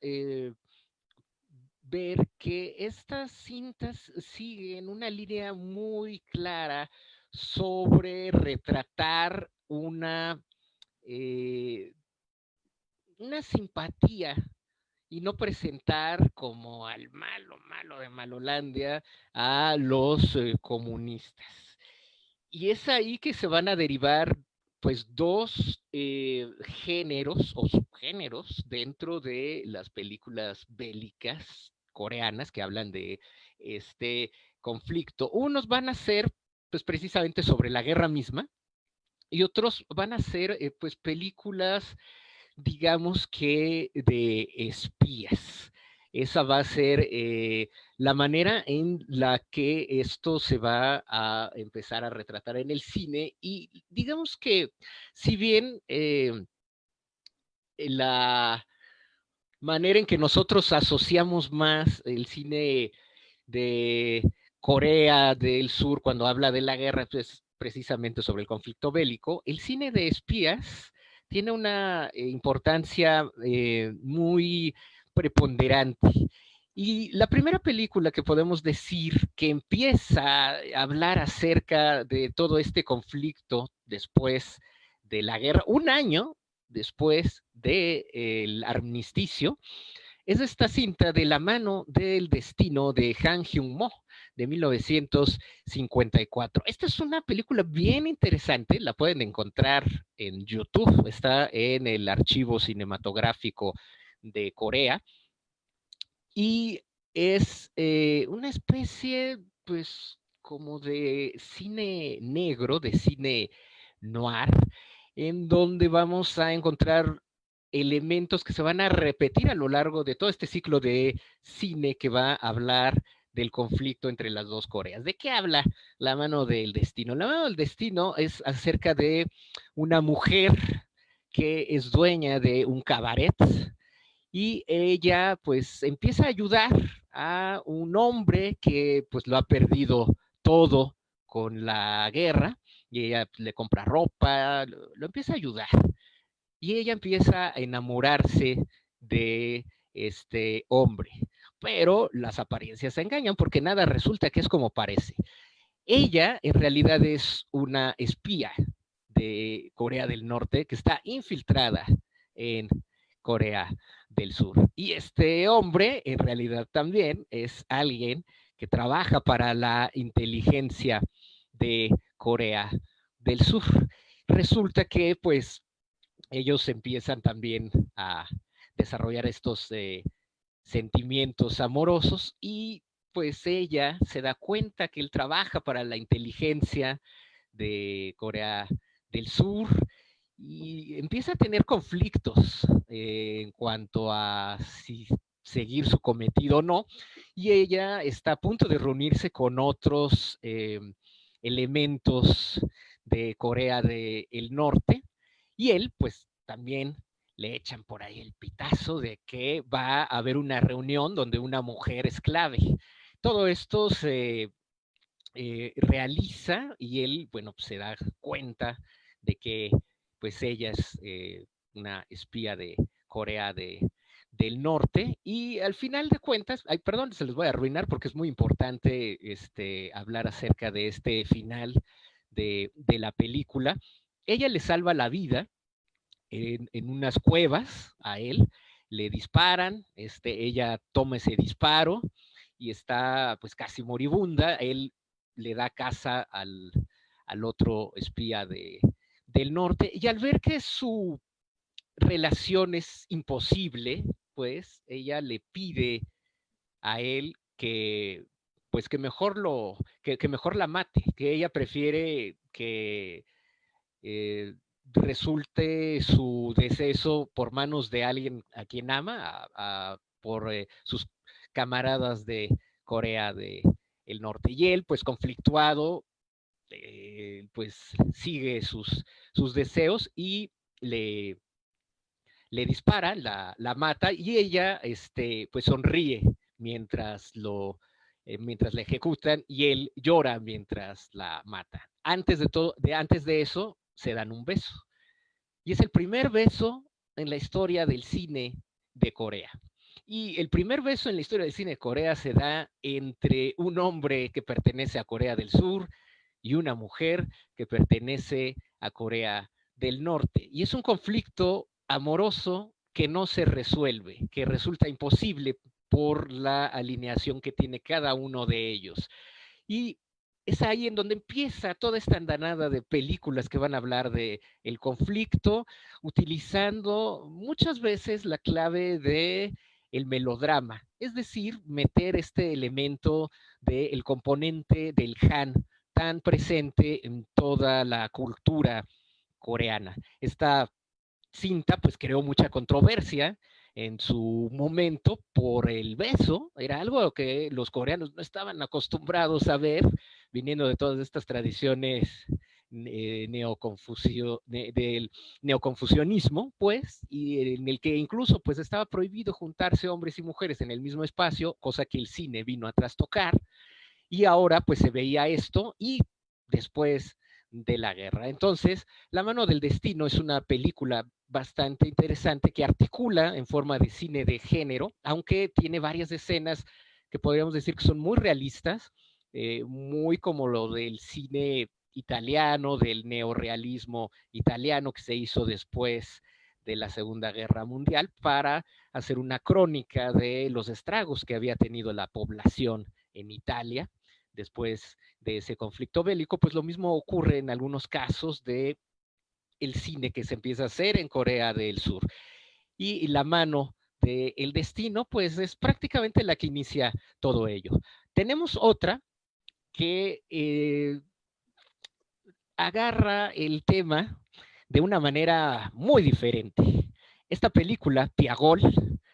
ver que estas cintas siguen una línea muy clara sobre retratar una simpatía y no presentar como al malo de Malolandia a los comunistas. Y es ahí que se van a derivar pues 2 géneros o subgéneros dentro de las películas bélicas coreanas que hablan de este conflicto. Unos van a ser pues precisamente sobre la guerra misma y otros van a ser pues películas digamos que de espías. Esa va a ser la manera en la que esto se va a empezar a retratar en el cine y digamos que si bien la manera en que nosotros asociamos más el cine de Corea del Sur cuando habla de la guerra, pues precisamente sobre el conflicto bélico, el cine de espías tiene una importancia muy preponderante. Y la primera película que podemos decir que empieza a hablar acerca de todo este conflicto después de la guerra, un año después del armisticio, es esta cinta De la mano del destino de Han Hyung-mo de 1954. Esta es una película bien interesante, la pueden encontrar en YouTube, está en el archivo cinematográfico de Corea y es una especie, pues, como de cine negro, de cine noir, en donde vamos a encontrar elementos que se van a repetir a lo largo de todo este ciclo de cine que va a hablar del conflicto entre las 2 Coreas. ¿De qué habla La mano del destino? La mano del destino es acerca de una mujer que es dueña de un cabaret y ella pues empieza a ayudar a un hombre que pues lo ha perdido todo con la guerra y ella le compra ropa, lo empieza a ayudar y ella empieza a enamorarse de este hombre. Pero las apariencias engañan porque nada resulta que es como parece. Ella en realidad es una espía de Corea del Norte que está infiltrada en Corea del Sur. Y este hombre en realidad también es alguien que trabaja para la inteligencia de Corea del Sur. Resulta que pues ellos empiezan también a desarrollar estos sentimientos amorosos y pues ella se da cuenta que él trabaja para la inteligencia de Corea del Sur y empieza a tener conflictos en cuanto a si seguir su cometido o no, y ella está a punto de reunirse con otros elementos de Corea del Norte, y él pues también le echan por ahí el pitazo de que va a haber una reunión donde una mujer es clave. Todo esto se realiza y él, bueno, pues se da cuenta de que pues ella es una espía de Corea del Norte y al final de cuentas, ay, perdón, se los voy a arruinar porque es muy importante hablar acerca de este final de la película. Ella le salva la vida en unas cuevas a él, le disparan, ella toma ese disparo y está pues casi moribunda, él le da caza al otro espía del norte y al ver que su relación es imposible, pues ella le pide a él que pues que mejor que mejor la mate, que ella prefiere que resulte su deceso por manos de alguien a quien ama, por sus camaradas de Corea del Norte. Y él, pues conflictuado, pues sigue sus deseos y le, le dispara, la mata y ella pues sonríe mientras mientras la ejecutan y él llora mientras la mata. Antes de eso, se dan un beso. Y es el primer beso en la historia del cine de Corea. Y el primer beso en la historia del cine de Corea se da entre un hombre que pertenece a Corea del Sur y una mujer que pertenece a Corea del Norte. Y es un conflicto amoroso que no se resuelve, que resulta imposible por la alineación que tiene cada uno de ellos. Y es ahí en donde empieza toda esta andanada de películas que van a hablar de el conflicto, utilizando muchas veces la clave de el melodrama, es decir, meter este elemento del componente del Han tan presente en toda la cultura coreana. Esta cinta pues creó mucha controversia en su momento por el beso, era algo que los coreanos no estaban acostumbrados a ver, viniendo de todas estas tradiciones del neoconfucianismo, pues, y en el que incluso pues estaba prohibido juntarse hombres y mujeres en el mismo espacio, cosa que el cine vino a trastocar, y ahora pues se veía esto y después de la guerra. Entonces, La mano del destino es una película bastante interesante que articula en forma de cine de género, aunque tiene varias escenas que podríamos decir que son muy realistas, muy como lo del cine italiano, del neorealismo italiano que se hizo después de la Segunda Guerra Mundial para hacer una crónica de los estragos que había tenido la población en Italia después de ese conflicto bélico. Pues lo mismo ocurre en algunos casos de el cine que se empieza a hacer en Corea del Sur. Y la mano de El Destino, pues es prácticamente la que inicia todo ello. Tenemos otra que agarra el tema de una manera muy diferente. Esta película, Piagol,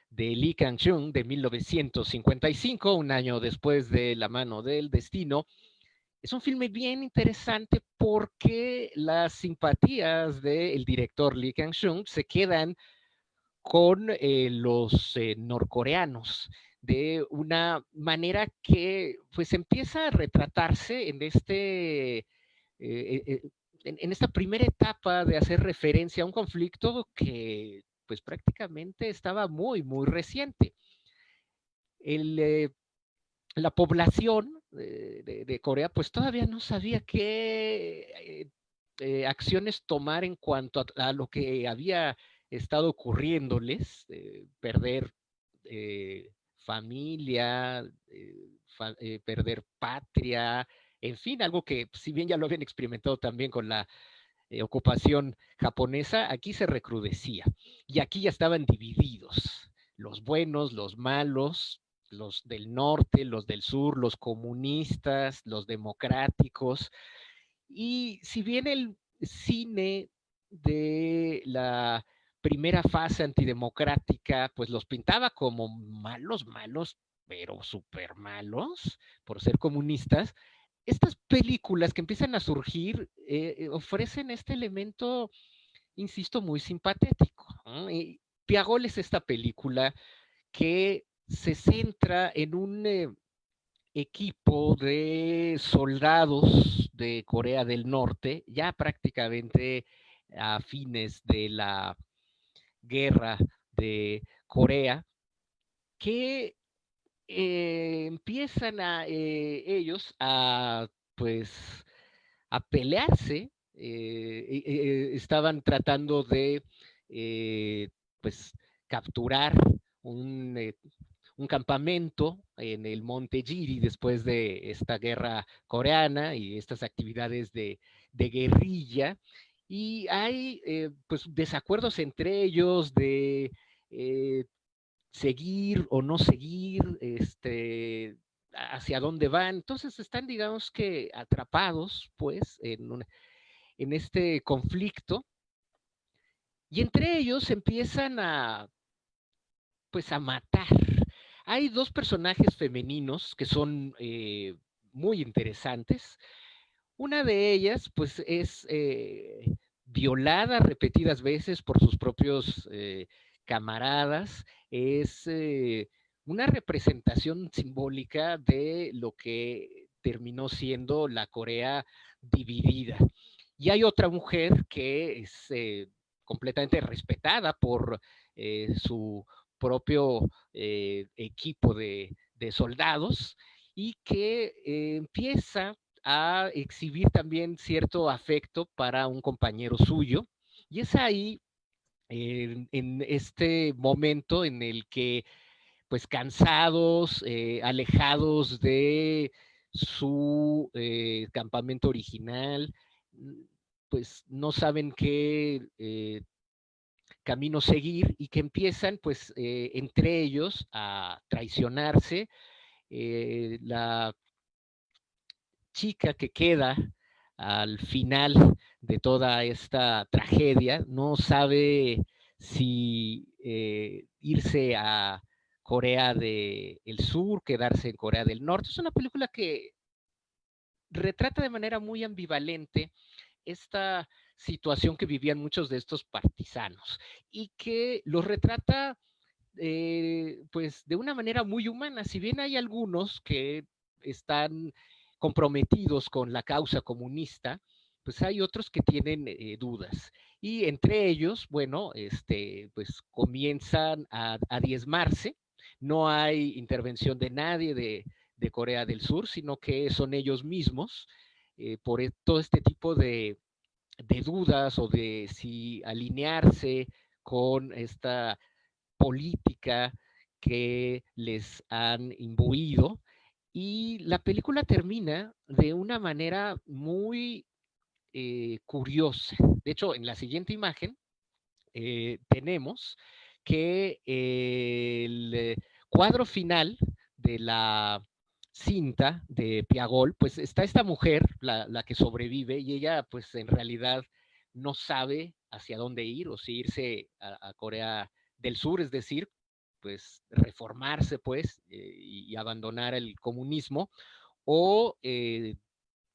de Lee Kang-chung, de 1955, un año después de La mano del destino, es un filme bien interesante porque las simpatías del director Lee Kang-chung se quedan con los norcoreanos de una manera que pues empieza a retratarse en en esta primera etapa de hacer referencia a un conflicto que pues prácticamente estaba muy reciente. La población de Corea pues todavía no sabía qué acciones tomar en cuanto a lo que había estado ocurriéndoles, perder familia, perder patria, en fin, algo que si bien ya lo habían experimentado también con la ocupación japonesa, aquí se recrudecía y aquí ya estaban divididos, los buenos, los malos, los del norte, los del sur, los comunistas, los democráticos. Y si bien el cine de la primera fase antidemocrática, pues los pintaba como malos, pero súper malos por ser comunistas, estas películas que empiezan a surgir ofrecen este elemento, insisto, muy simpatético, ¿no? Y Piagol es esta película que se centra en un equipo de soldados de Corea del Norte, ya prácticamente a fines de la guerra de Corea, que empiezan ellos a pues a pelearse, estaban tratando de pues capturar un, un campamento en el monte Jiri después de esta guerra coreana y estas actividades de guerrilla. Y hay pues desacuerdos entre ellos de seguir o no seguir, hacia dónde van. Entonces están, digamos que, atrapados, pues, en este conflicto, y entre ellos empiezan pues, a matar. Hay dos personajes femeninos que son muy interesantes. Una de ellas, pues, es violada repetidas veces por sus propios camaradas. Es una representación simbólica de lo que terminó siendo la Corea dividida. Y hay otra mujer que es completamente respetada por su propio equipo de soldados, y que empieza a exhibir también cierto afecto para un compañero suyo. Y es ahí, en este momento en el que, pues, cansados, alejados de su campamento original, pues no saben qué camino seguir, y que empiezan, pues, entre ellos a traicionarse. La chica que queda al final de toda esta tragedia no sabe si irse a Corea del Sur, quedarse en Corea del Norte. Es una película que retrata de manera muy ambivalente esta situación que vivían muchos de estos partisanos, y que los retrata pues de una manera muy humana. Si bien hay algunos que están comprometidos con la causa comunista, pues hay otros que tienen dudas. Y entre ellos, bueno, pues comienzan a diezmarse. No hay intervención de nadie de Corea del Sur, sino que son ellos mismos, por todo este tipo de dudas, o de si alinearse con esta política que les han imbuido. Y la película termina de una manera muy curiosa. De hecho, en la siguiente imagen tenemos que el cuadro final de la cinta de Piagol, pues está esta mujer, la que sobrevive, y ella, pues, en realidad no sabe hacia dónde ir, o si irse a Corea del Sur, es decir, pues reformarse, pues, y abandonar el comunismo, o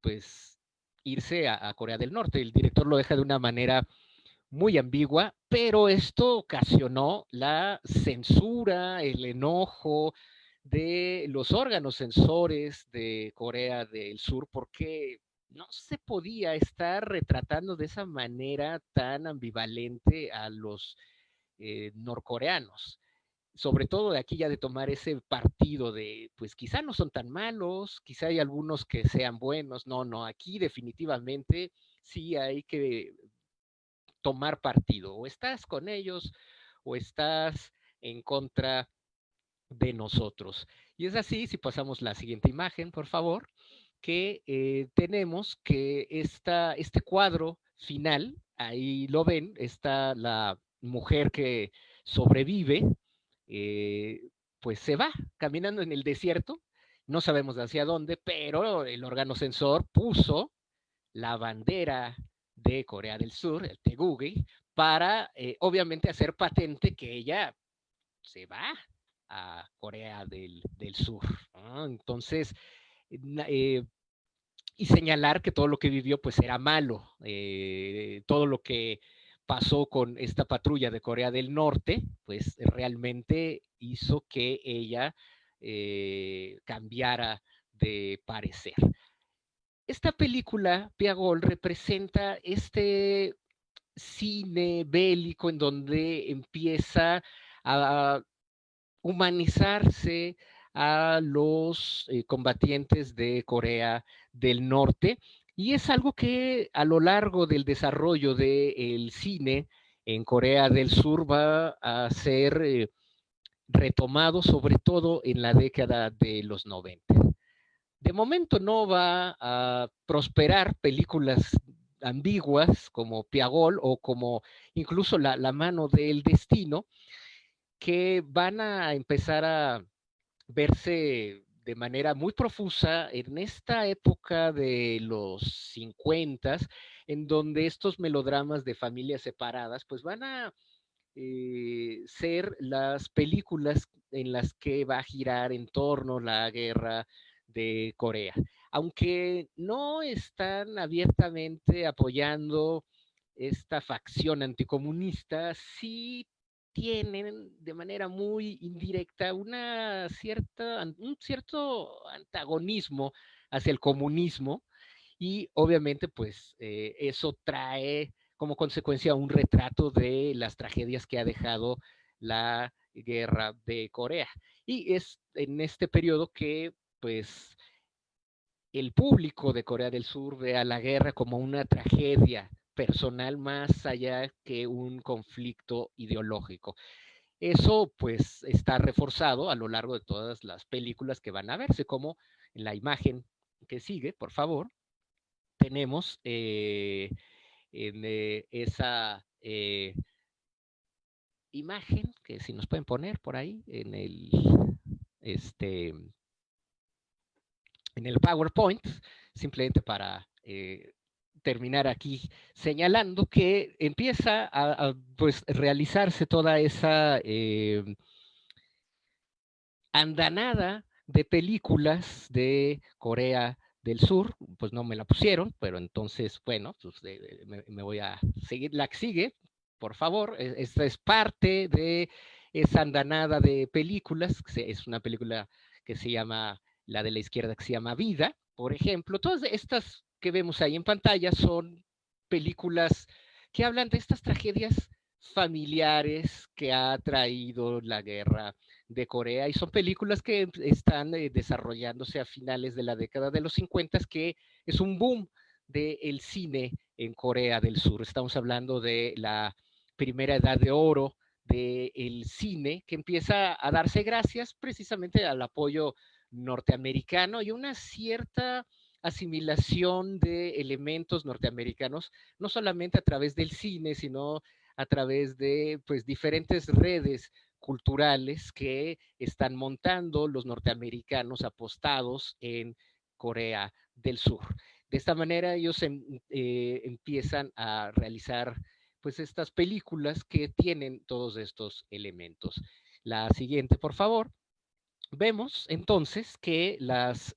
pues irse a Corea del Norte. El director lo deja de una manera muy ambigua, pero esto ocasionó la censura, el enojo de los órganos censores de Corea del Sur, porque no se podía estar retratando de esa manera tan ambivalente a los norcoreanos. Sobre todo de aquí, ya de tomar ese partido de, pues quizá no son tan malos, quizá hay algunos que sean buenos. No, no, aquí definitivamente sí hay que tomar partido. O estás con ellos o estás en contra de nosotros. Y es así, si pasamos la siguiente imagen, por favor, que tenemos que este cuadro final, ahí lo ven, está la mujer que sobrevive, pues se va caminando en el desierto, no sabemos hacia dónde, pero el órgano censor puso la bandera de Corea del Sur, el Taegukgi, para obviamente hacer patente que ella se va a Corea del Sur, ¿no? Entonces, eh, y señalar que todo lo que vivió pues era malo, todo lo que pasó con esta patrulla de Corea del Norte, pues realmente hizo que ella cambiara de parecer. Esta película, Piagol, representa este cine bélico en donde empieza a humanizarse a los combatientes de Corea del Norte, y es algo que a lo largo del desarrollo del cine en Corea del Sur va a ser retomado, sobre todo en la década de los 90. De momento no va a prosperar películas ambiguas como Piagol, o como incluso la mano del destino, que van a empezar a verse de manera muy profusa en esta época de los 50, en donde estos melodramas de familias separadas pues van a ser las películas en las que va a girar en torno a la guerra de Corea. Aunque no están abiertamente apoyando esta facción anticomunista, sí tienen de manera muy indirecta un cierto antagonismo hacia el comunismo, y obviamente pues eso trae como consecuencia un retrato de las tragedias que ha dejado la guerra de Corea. Y es en este periodo que pues el público de Corea del Sur ve a la guerra como una tragedia personal más allá que un conflicto ideológico. Eso pues está reforzado a lo largo de todas las películas que van a verse, como en la imagen que sigue, por favor, tenemos esa imagen que si nos pueden poner por ahí en en el PowerPoint, simplemente para terminar aquí señalando que empieza pues realizarse toda esa andanada de películas de Corea del Sur. Pues no me la pusieron, pero entonces, bueno, pues me voy a seguir. La que sigue, por favor. Esta es parte de esa andanada de películas. Es una película que se llama, la de la izquierda, que se llama Vida, por ejemplo. Todas estas que vemos ahí en pantalla son películas que hablan de estas tragedias familiares que ha traído la guerra de Corea, y son películas que están desarrollándose a finales de la década de los 50, que es un boom del cine en Corea del Sur. Estamos hablando de la primera edad de oro del cine, que empieza a darse gracias precisamente al apoyo norteamericano y una cierta asimilación de elementos norteamericanos, no solamente a través del cine, sino a través de pues diferentes redes culturales que están montando los norteamericanos apostados en Corea del Sur. De esta manera ellos empiezan a realizar pues estas películas que tienen todos estos elementos. La siguiente, por favor. Vemos entonces que las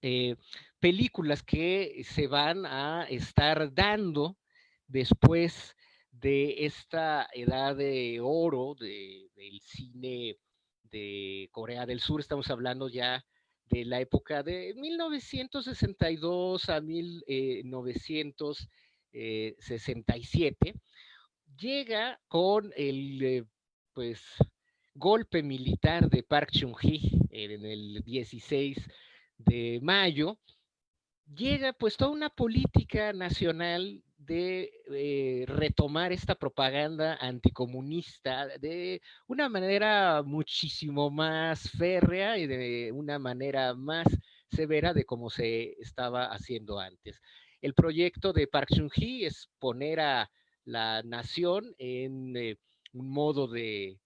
películas que se van a estar dando después de esta edad de oro del cine de Corea del Sur, estamos hablando ya de la época de 1962 a 1967, llega con el pues golpe militar de Park Chung-hee en el 16 de mayo. Llega pues toda una política nacional de retomar esta propaganda anticomunista de una manera muchísimo más férrea y de una manera más severa de como se estaba haciendo antes. El proyecto de Park Chung-hee es poner a la nación en un modo de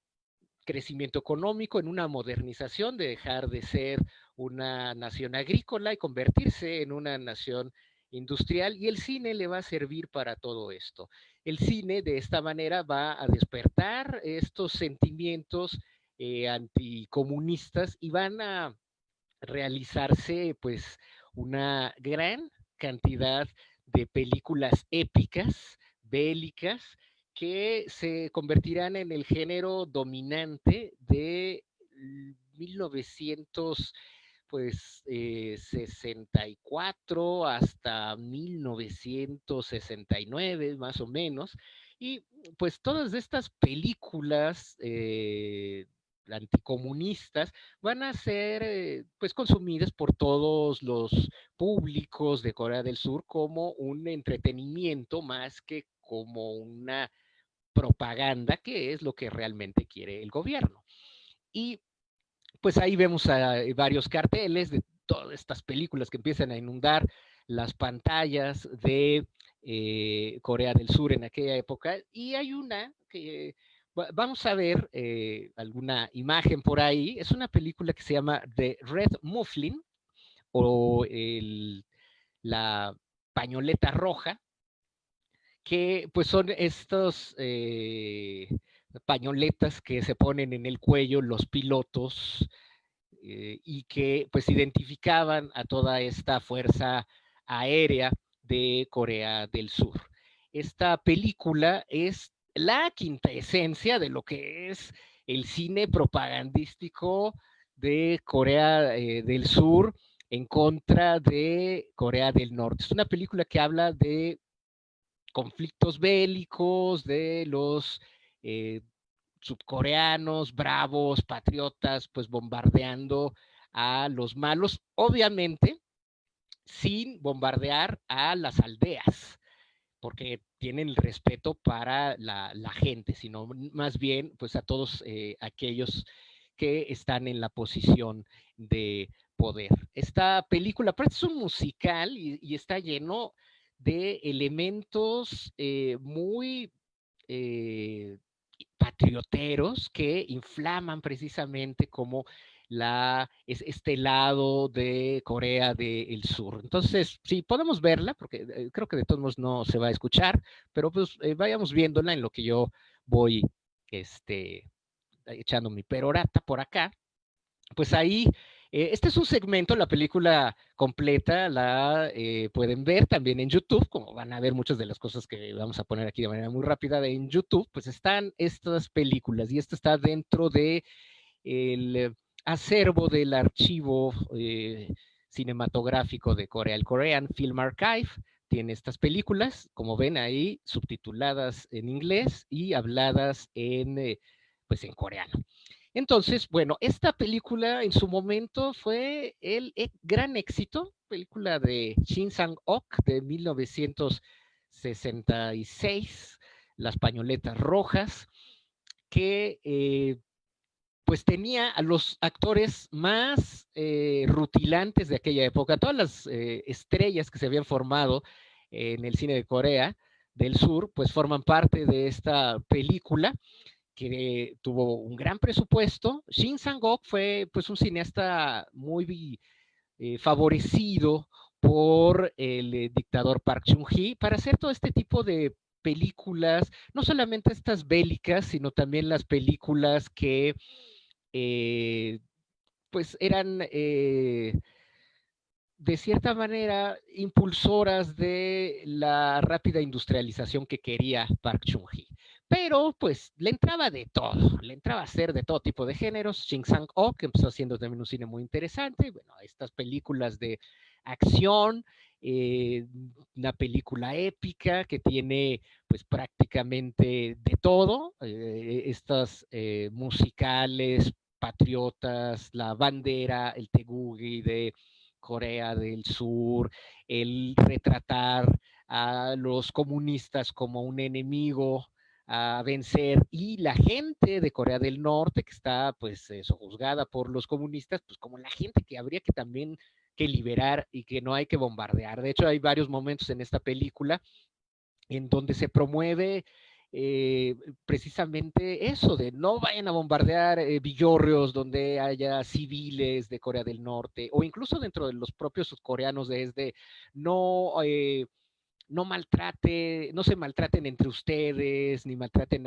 crecimiento económico, en una modernización, de dejar de ser una nación agrícola y convertirse en una nación industrial, y el cine le va a servir para todo esto. El cine de esta manera va a despertar estos sentimientos anticomunistas y van a realizarse pues una gran cantidad de películas épicas, bélicas, que se convertirán en el género dominante de 1964 hasta 1969, más o menos. Y pues todas estas películas anticomunistas van a ser pues consumidas por todos los públicos de Corea del Sur como un entretenimiento más que como una propaganda, que es lo que realmente quiere el gobierno. Y pues ahí vemos varios carteles de todas estas películas que empiezan a inundar las pantallas de Corea del Sur en aquella época, y hay una que vamos a ver alguna imagen por ahí. Es una película que se llama The Red Muffin, o la pañoleta roja, que pues son estos pañoletas que se ponen en el cuello los pilotos y que pues identificaban a toda esta fuerza aérea de Corea del Sur. Esta película es la quinta esencia de lo que es el cine propagandístico de Corea del Sur en contra de Corea del Norte. Es una película que habla de conflictos bélicos, de los sudcoreanos, bravos, patriotas, pues bombardeando a los malos, obviamente sin bombardear a las aldeas, porque tienen el respeto para la gente, sino más bien pues a todos aquellos que están en la posición de poder. Esta película pues, es un musical y está lleno de elementos muy patrioteros que inflaman precisamente como este lado de Corea del Sur. Entonces, sí, podemos verla, porque creo que de todos modos no se va a escuchar, pero pues vayamos viéndola en lo que yo voy echando mi perorata por acá. Pues ahí, este es un segmento, la película completa la pueden ver también en YouTube, como van a ver muchas de las cosas que vamos a poner aquí de manera muy rápida en YouTube, pues están estas películas y esto está dentro de el acervo del archivo cinematográfico de Corea, el Korean Film Archive. Tiene estas películas, como ven ahí, subtituladas en inglés y habladas pues en coreano. Entonces, bueno, esta película en su momento fue el gran éxito, película de Shin Sang-ok de 1966, Las Pañoletas Rojas, que pues tenía a los actores más rutilantes de aquella época, todas las estrellas que se habían formado en el cine de Corea del Sur, pues forman parte de esta película que tuvo un gran presupuesto. Shin Sang-ok fue pues un cineasta muy favorecido por el dictador Park Chung-hee para hacer todo este tipo de películas, no solamente estas bélicas, sino también las películas que pues eran de cierta manera impulsoras de la rápida industrialización que quería Park Chung-hee. Pero pues le entraba de todo, le entraba a hacer de todo tipo de géneros. Shin Sang-ok, que empezó haciendo también un cine muy interesante, bueno, estas películas de acción, una película épica que tiene pues prácticamente de todo, estas musicales, patriotas, la bandera, el tegugi de Corea del Sur, el retratar a los comunistas como un enemigo a vencer y la gente de Corea del Norte que está pues sojuzgada por los comunistas, pues como la gente que habría que también que liberar y que no hay que bombardear. De hecho, hay varios momentos en esta película en donde se promueve precisamente eso de no vayan a bombardear villorrios donde haya civiles de Corea del Norte o incluso dentro de los propios sudcoreanos desde no no no se maltraten entre ustedes ni maltraten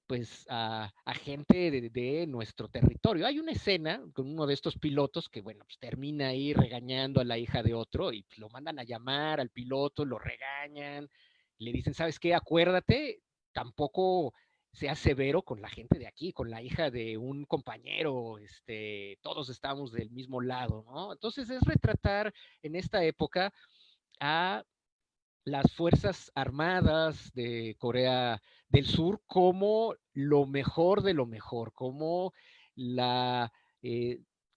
pues a gente de nuestro territorio. Hay una escena con uno de estos pilotos que, bueno, pues termina ahí regañando a la hija de otro y pues, lo mandan a llamar al piloto, lo regañan, le dicen, ¿sabes qué? Acuérdate, tampoco seas severo con la gente de aquí, con la hija de un compañero, todos estamos del mismo lado, ¿no? Entonces es retratar en esta época a las Fuerzas Armadas de Corea del Sur como lo mejor de lo mejor, como la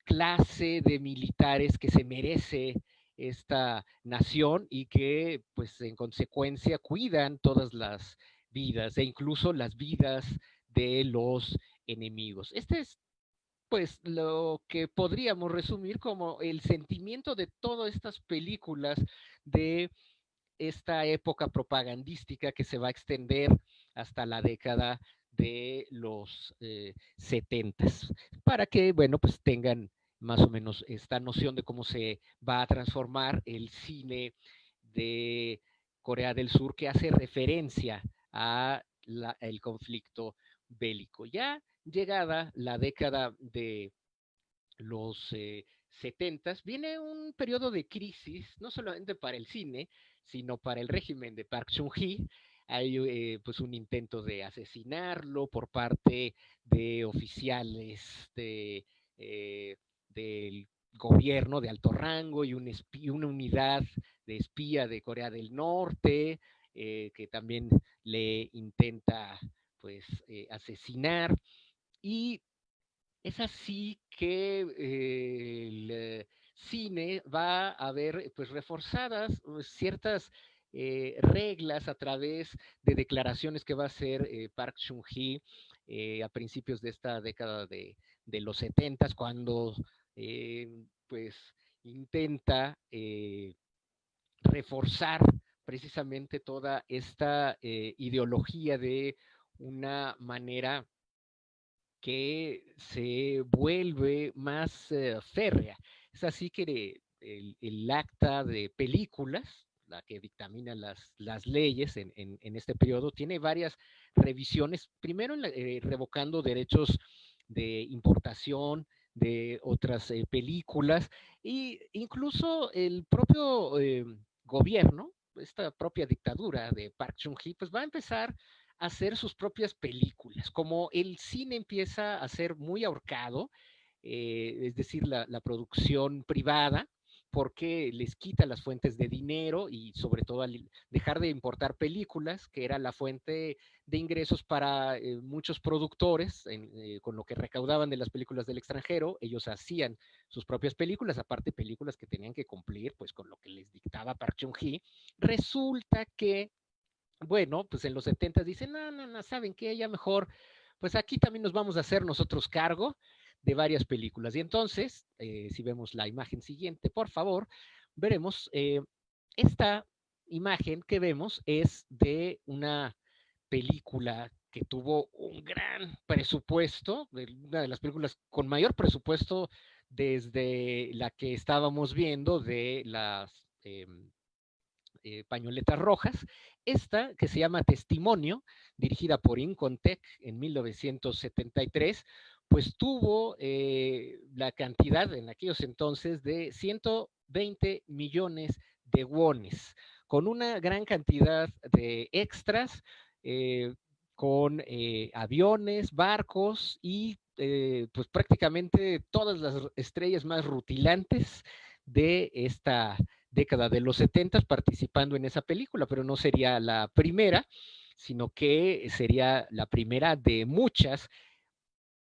clase de militares que se merece esta nación y que pues en consecuencia cuidan todas las vidas e incluso las vidas de los enemigos. Este es pues lo que podríamos resumir como el sentimiento de todas estas películas de esta época propagandística que se va a extender hasta la década de los 70 para que, bueno, pues tengan más o menos esta noción de cómo se va a transformar el cine de Corea del Sur, que hace referencia a el conflicto bélico. Ya llegada la década de los 70, viene un periodo de crisis, no solamente para el cine, sino para el régimen de Park Chung-hee. Hay pues un intento de asesinarlo por parte de oficiales del gobierno de alto rango y una unidad de espía de Corea del Norte que también le intenta pues asesinar. Y es así que el cine va a ver pues reforzadas ciertas reglas a través de declaraciones que va a hacer Park Chung-hee a principios de esta década de los 70, cuando pues intenta reforzar precisamente toda esta ideología de una manera que se vuelve más férrea. Es así que el acta de películas, la que dictamina las leyes en este periodo, tiene varias revisiones, primero revocando derechos de importación de otras películas, e incluso el propio gobierno, esta propia dictadura de Park Chung-hee, pues va a empezar hacer sus propias películas. Como el cine empieza a ser muy ahorcado, es decir, la producción privada, porque les quita las fuentes de dinero y sobre todo al dejar de importar películas, que era la fuente de ingresos para muchos productores, con lo que recaudaban de las películas del extranjero, ellos hacían sus propias películas, aparte películas que tenían que cumplir pues con lo que les dictaba Park Chung-hee. Resulta que bueno, pues en los 70 dicen, no, ¿saben qué? Ya mejor, pues aquí también nos vamos a hacer nosotros cargo de varias películas. Y entonces, si vemos la imagen siguiente, por favor, veremos esta imagen que vemos es de una película que tuvo un gran presupuesto, una de las películas con mayor presupuesto desde la que estábamos viendo de las pañoletas rojas. Esta, que se llama Testimonio, dirigida por Incontec en 1973, pues tuvo la cantidad en aquellos entonces de 120 millones de wones, con una gran cantidad de extras, con aviones, barcos y pues prácticamente todas las estrellas más rutilantes de esta década de los 70 participando en esa película, pero no sería la primera, sino que sería la primera de muchas,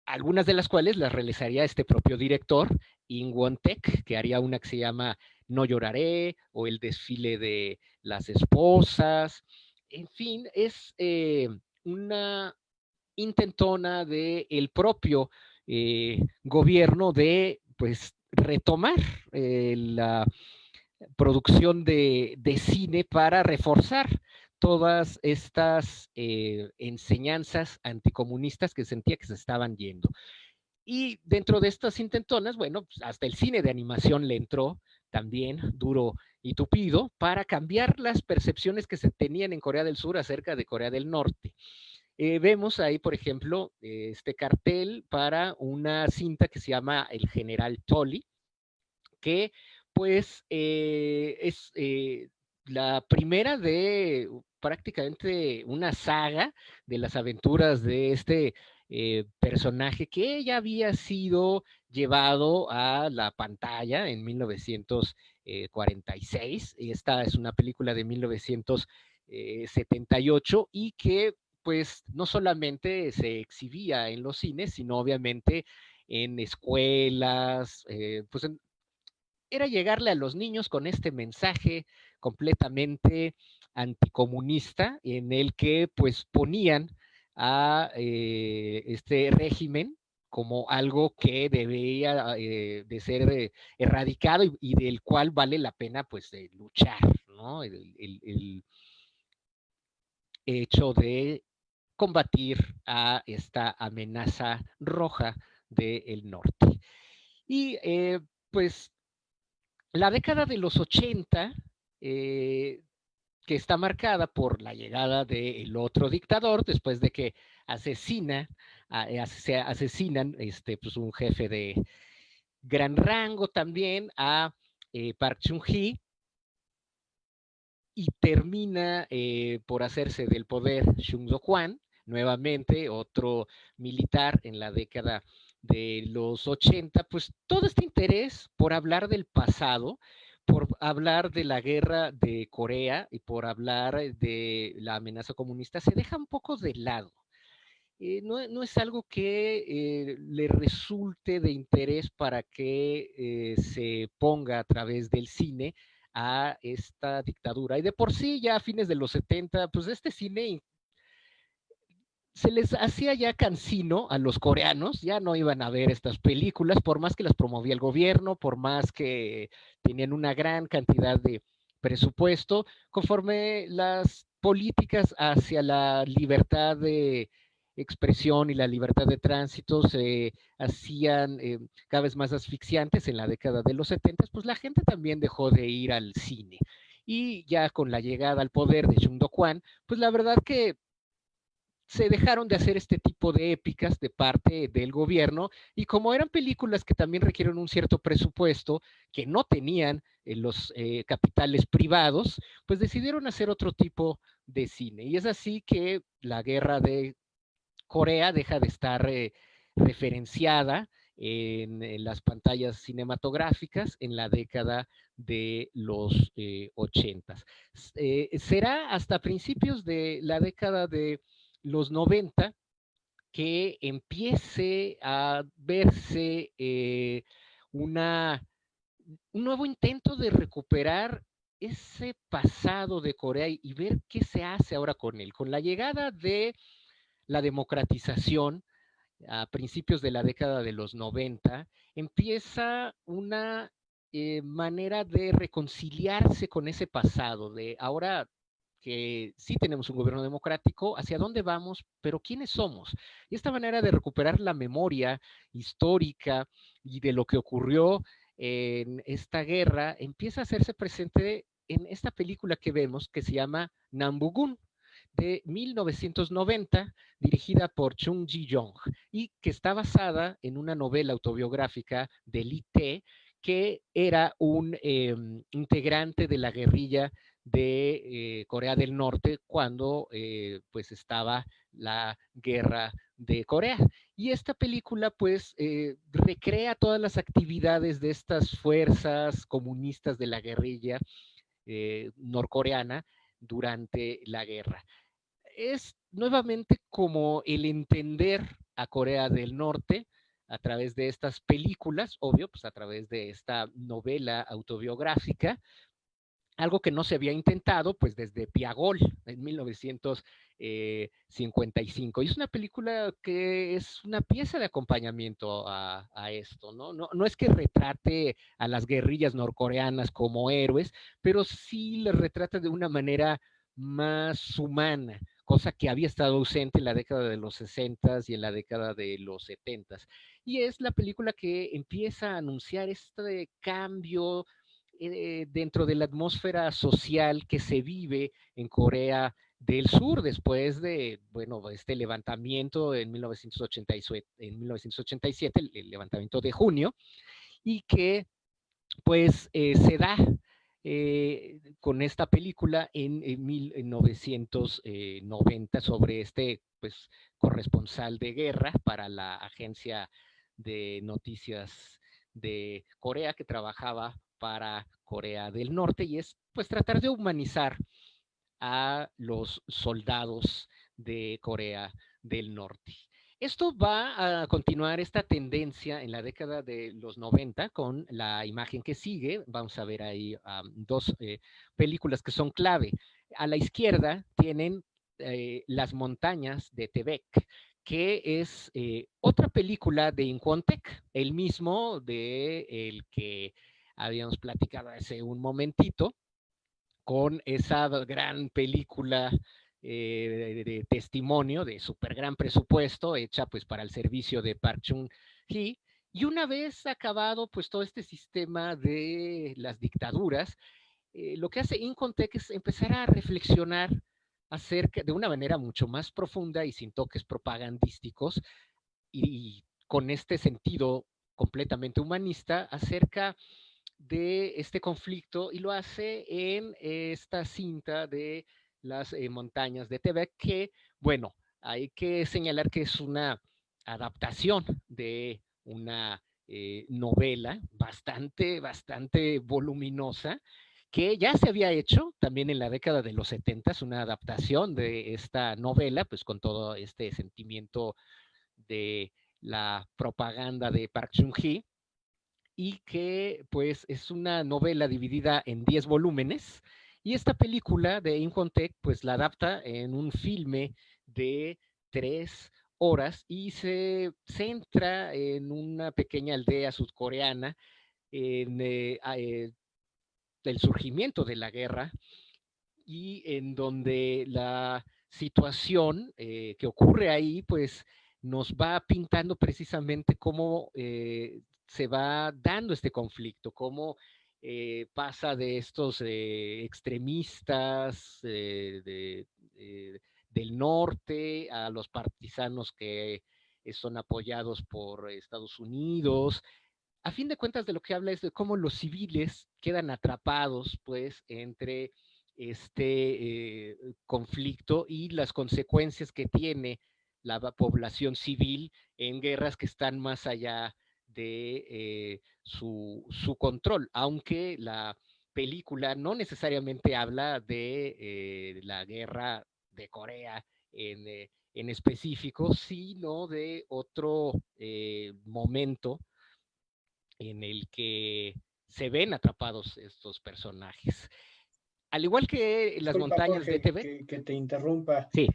algunas de las cuales las realizaría este propio director, In Won-taek, que haría una que se llama No lloraré, o El desfile de las esposas. En fin, es una intentona del propio gobierno de pues retomar la producción de cine para reforzar todas estas enseñanzas anticomunistas que sentía que se estaban yendo. Y dentro de estas intentonas, bueno, pues hasta el cine de animación le entró también duro y tupido para cambiar las percepciones que se tenían en Corea del Sur acerca de Corea del Norte. Vemos ahí, por ejemplo, este cartel para una cinta que se llama El General Tolly, que pues es la primera de prácticamente una saga de las aventuras de este personaje que ya había sido llevado a la pantalla en 1946. Esta es una película de 1978 y que pues no solamente se exhibía en los cines, sino obviamente en escuelas, pues era llegarle a los niños con este mensaje completamente anticomunista en el que pues ponían a este régimen como algo que debía de ser erradicado y del cual vale la pena pues luchar, ¿no? El hecho de combatir a esta amenaza roja del norte. Y pues la década de los 80, que está marcada por la llegada del otro dictador, después de que se asesinan pues un jefe de gran rango también a Park Chung-hee, y termina por hacerse del poder Chung Do-hwan, nuevamente otro militar en la década de los 80, pues todo este interés por hablar del pasado, por hablar de la guerra de Corea y por hablar de la amenaza comunista se deja un poco de lado. No es algo que le resulte de interés para que se ponga a través del cine a esta dictadura. Y de por sí, ya a fines de los 70, pues este cine se les hacía ya cansino a los coreanos, ya no iban a ver estas películas, por más que las promovía el gobierno, por más que tenían una gran cantidad de presupuesto, conforme las políticas hacia la libertad de expresión y la libertad de tránsito se hacían cada vez más asfixiantes en la década de los 70, pues la gente también dejó de ir al cine. Y ya con la llegada al poder de Chung Do-hwan, pues la verdad que se dejaron de hacer este tipo de épicas de parte del gobierno, y como eran películas que también requieren un cierto presupuesto que no tenían los capitales privados, pues decidieron hacer otro tipo de cine. Y es así que la guerra de Corea deja de estar referenciada en las pantallas cinematográficas en la década de los 80. Será hasta principios de la década de los 90 que empiece a verse un nuevo intento de recuperar ese pasado de Corea y ver qué se hace ahora con él. Con la llegada de la democratización a principios de la década de los 90, empieza una manera de reconciliarse con ese pasado, de ahora que sí tenemos un gobierno democrático, hacia dónde vamos, pero quiénes somos. Y esta manera de recuperar la memoria histórica y de lo que ocurrió en esta guerra empieza a hacerse presente en esta película que vemos que se llama Nambugun, de 1990, dirigida por Chung Ji-yong, y que está basada en una novela autobiográfica de Lee Tae, que era un integrante de la guerrilla de Corea del Norte cuando pues estaba la guerra de Corea. Y esta película pues recrea todas las actividades de estas fuerzas comunistas de la guerrilla norcoreana durante la guerra. Es nuevamente como el entender a Corea del Norte a través de estas películas, obvio, pues a través de esta novela autobiográfica, algo que no se había intentado pues desde Piagol en 1955. Y es una película que es una pieza de acompañamiento a esto, ¿no? No es que retrate a las guerrillas norcoreanas como héroes, pero sí les retrata de una manera más humana, cosa que había estado ausente en la década de los 60 y en la década de los 70. Y es la película que empieza a anunciar este cambio dentro de la atmósfera social que se vive en Corea del Sur después de, bueno, este levantamiento en 1987, el levantamiento de junio, y que pues se da con esta película en 1990 sobre este pues corresponsal de guerra para la agencia de noticias de Corea que trabajaba para Corea del Norte, y es pues tratar de humanizar a los soldados de Corea del Norte. Esto va a continuar esta tendencia en la década de los 90 con la imagen que sigue. Vamos a ver ahí dos películas que son clave. A la izquierda tienen Las montañas de Tebek, que es otra película de Inquantek, el mismo de el que habíamos platicado hace un momentito, con esa gran película de testimonio de súper gran presupuesto hecha pues para el servicio de Park Chung-hee, Y una vez acabado pues todo este sistema de las dictaduras, lo que hace Incontec es empezar a reflexionar acerca de una manera mucho más profunda y sin toques propagandísticos y con este sentido completamente humanista acerca de este conflicto, y lo hace en esta cinta de las montañas de Tebet, que, bueno, hay que señalar que es una adaptación de una novela bastante voluminosa, que ya se había hecho también en la década de los 70, una adaptación de esta novela, pues con todo este sentimiento de la propaganda de Park Chung-hee, y que pues es una novela dividida en 10 volúmenes, y esta película de Incontec pues la adapta en un filme de 3 horas y se centra en una pequeña aldea sudcoreana en el surgimiento de la guerra, y en donde la situación que ocurre ahí, pues nos va pintando precisamente cómo se va dando este conflicto, cómo pasa de estos extremistas del norte a los partisanos que son apoyados por Estados Unidos. A fin de cuentas, de lo que habla es de cómo los civiles quedan atrapados, pues, entre conflicto y las consecuencias que tiene la población civil en guerras que están más allá de su control, aunque la película no necesariamente habla de la guerra de Corea en específico, sino de otro momento en el que se ven atrapados estos personajes. Al igual que las Disculpa, montañas de Jorge, TV. que te interrumpa. Sí.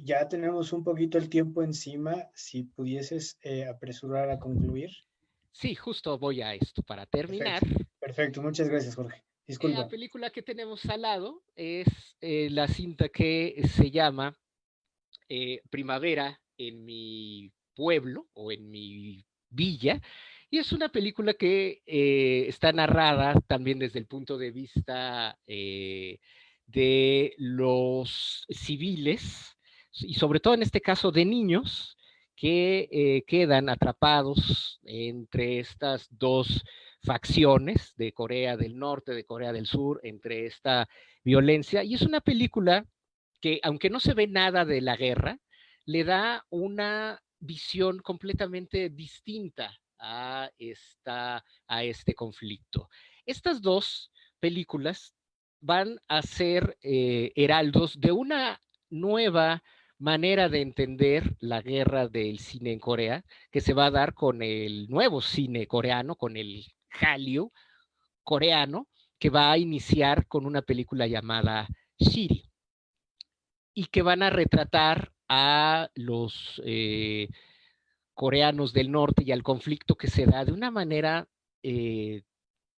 Ya tenemos un poquito el tiempo encima. Si pudieses apresurar a concluir. Sí, justo voy a esto para terminar. Perfecto. Muchas gracias, Jorge. Disculpa. La película que tenemos al lado es la cinta que se llama Primavera en mi pueblo o en mi villa, y es una película que está narrada también desde el punto de vista de los civiles, y sobre todo en este caso de niños que quedan atrapados entre estas dos facciones de Corea del Norte, de Corea del Sur, entre esta violencia. Y es una película que, aunque no se ve nada de la guerra, le da una visión completamente distinta a este conflicto. Estas dos películas van a ser heraldos de una nueva manera de entender la guerra del cine en Corea, que se va a dar con el nuevo cine coreano, con el Hallyu coreano, que va a iniciar con una película llamada Shiri, y que van a retratar a los coreanos del norte y al conflicto que se da de una manera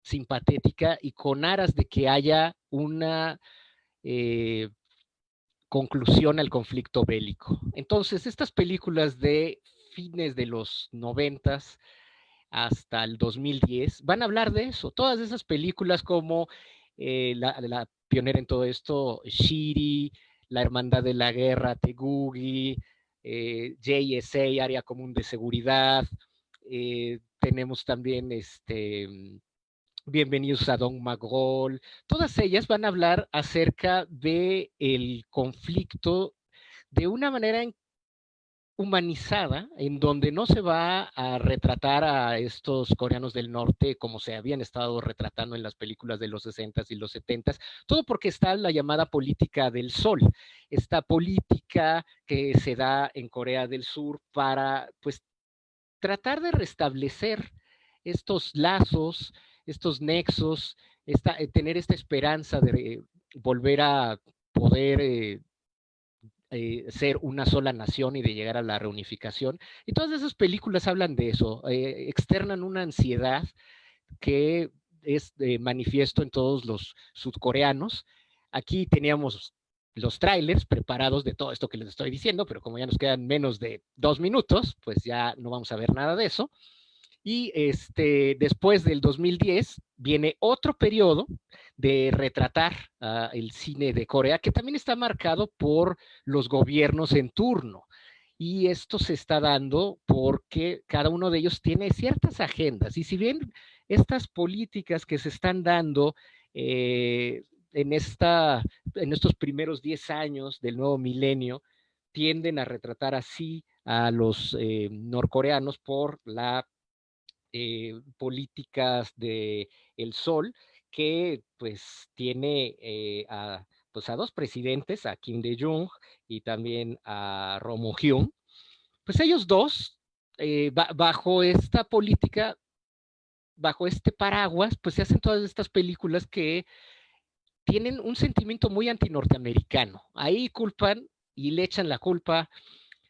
simpatética y con aras de que haya una conclusión al conflicto bélico. Entonces, estas películas de fines de los 90s hasta el 2010 van a hablar de eso. Todas esas películas como la pionera en todo esto, Shiri, La Hermandad de la Guerra, Tegugi, JSA, Área Común de Seguridad. Tenemos también Bienvenidos a Don Magol. Todas ellas van a hablar acerca del conflicto de una manera humanizada, en donde no se va a retratar a estos coreanos del norte como se habían estado retratando en las películas de los 60s y los 70s, todo porque está la llamada política del sol, esta política que se da en Corea del Sur para, pues, tratar de restablecer estos lazos, estos nexos, tener esta esperanza de volver a poder ser una sola nación y de llegar a la reunificación. Y todas esas películas hablan de eso, externan una ansiedad que es manifiesto en todos los sudcoreanos. Aquí teníamos los trailers preparados de todo esto que les estoy diciendo, pero como ya nos quedan menos de 2 minutos, pues ya no vamos a ver nada de eso. Y después del 2010 viene otro periodo de retratar el cine de Corea, que también está marcado por los gobiernos en turno. Y esto se está dando porque cada uno de ellos tiene ciertas agendas. Y si bien estas políticas que se están dando en estos primeros 10 años del nuevo milenio tienden a retratar así a los norcoreanos por la políticas de el Sol, que pues tiene pues a dos presidentes, a Kim Dae-jung y también a Roh Moo-hyun. Pues ellos dos, bajo esta política, bajo este paraguas, pues se hacen todas estas películas que tienen un sentimiento muy antinorteamericano. Ahí culpan y le echan la culpa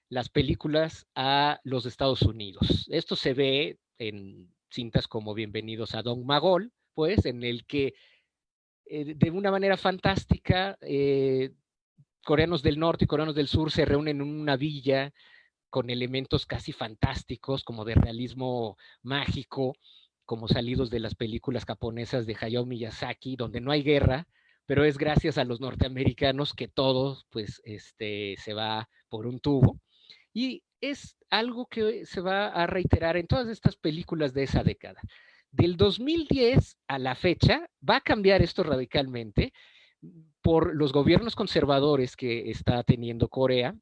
las películas a los Estados Unidos. Esto se ve en cintas como Bienvenidos a Don Magol, pues, en el que de una manera fantástica coreanos del norte y coreanos del sur se reúnen en una villa con elementos casi fantásticos, como de realismo mágico, como salidos de las películas japonesas de Hayao Miyazaki, donde no hay guerra, pero es gracias a los norteamericanos que todo pues, se va por un tubo. Y es algo que se va a reiterar en todas estas películas de esa década. Del 2010 a la fecha va a cambiar esto radicalmente por los gobiernos conservadores que está teniendo Corea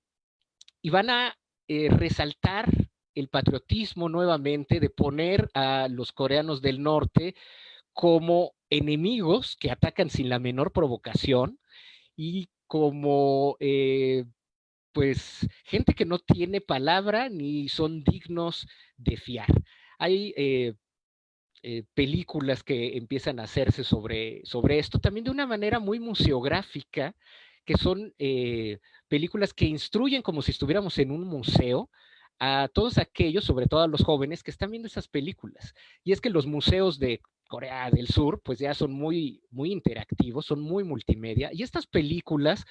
y van a resaltar el patriotismo nuevamente de poner a los coreanos del norte como enemigos que atacan sin la menor provocación y como pues gente que no tiene palabra ni son dignos de fiar. Hay películas que empiezan a hacerse sobre esto, también de una manera muy museográfica, que son películas que instruyen como si estuviéramos en un museo a todos aquellos, sobre todo a los jóvenes, que están viendo esas películas. Y es que los museos de Corea del Sur, pues ya son muy, muy interactivos, son muy multimedia, y estas películas,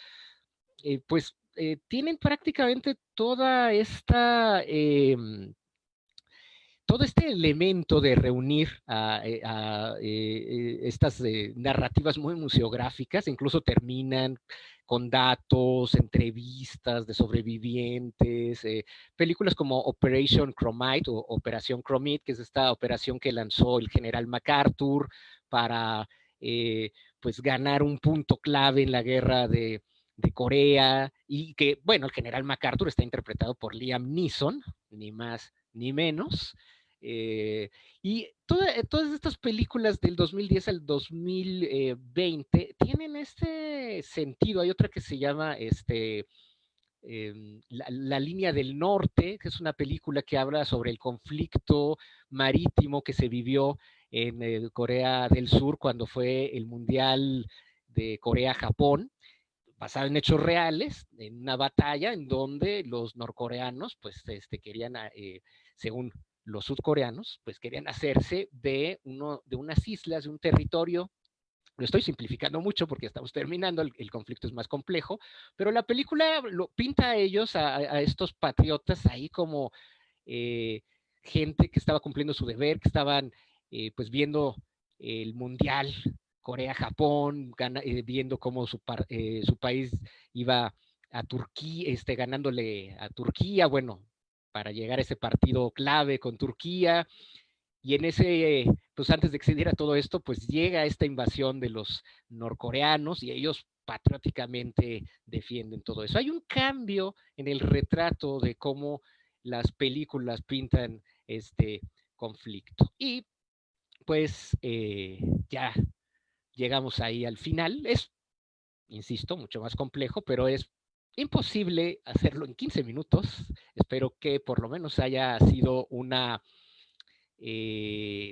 pues tienen prácticamente todo este elemento de reunir a estas narrativas muy museográficas, incluso terminan con datos, entrevistas de sobrevivientes, películas como Operation Chromite o Operación Chromite, que es esta operación que lanzó el general MacArthur para pues ganar un punto clave en la guerra de Corea, y que, bueno, el general MacArthur está interpretado por Liam Neeson, ni más ni menos. Y todas estas películas del 2010 al 2020 tienen este sentido. Hay otra que se llama la Línea del Norte, que es una película que habla sobre el conflicto marítimo que se vivió en Corea del Sur cuando fue el Mundial de Corea-Japón, basado en hechos reales, en una batalla en donde los norcoreanos pues querían, según los sudcoreanos, pues querían hacerse de unas islas, de un territorio. Lo estoy simplificando mucho porque estamos terminando, el conflicto es más complejo, pero la película lo pinta a ellos, a estos patriotas ahí como gente que estaba cumpliendo su deber, que estaban pues viendo el mundial Corea-Japón, viendo cómo su país iba a Turquía, ganándole a Turquía, bueno, para llegar a ese partido clave con Turquía. Y en ese, pues antes de que se diera todo esto, pues llega esta invasión de los norcoreanos y ellos patrióticamente defienden todo eso. Hay un cambio en el retrato de cómo las películas pintan este conflicto. Y pues ya llegamos ahí al final. Es, insisto, mucho más complejo, pero es imposible hacerlo en 15 minutos. Espero que por lo menos haya sido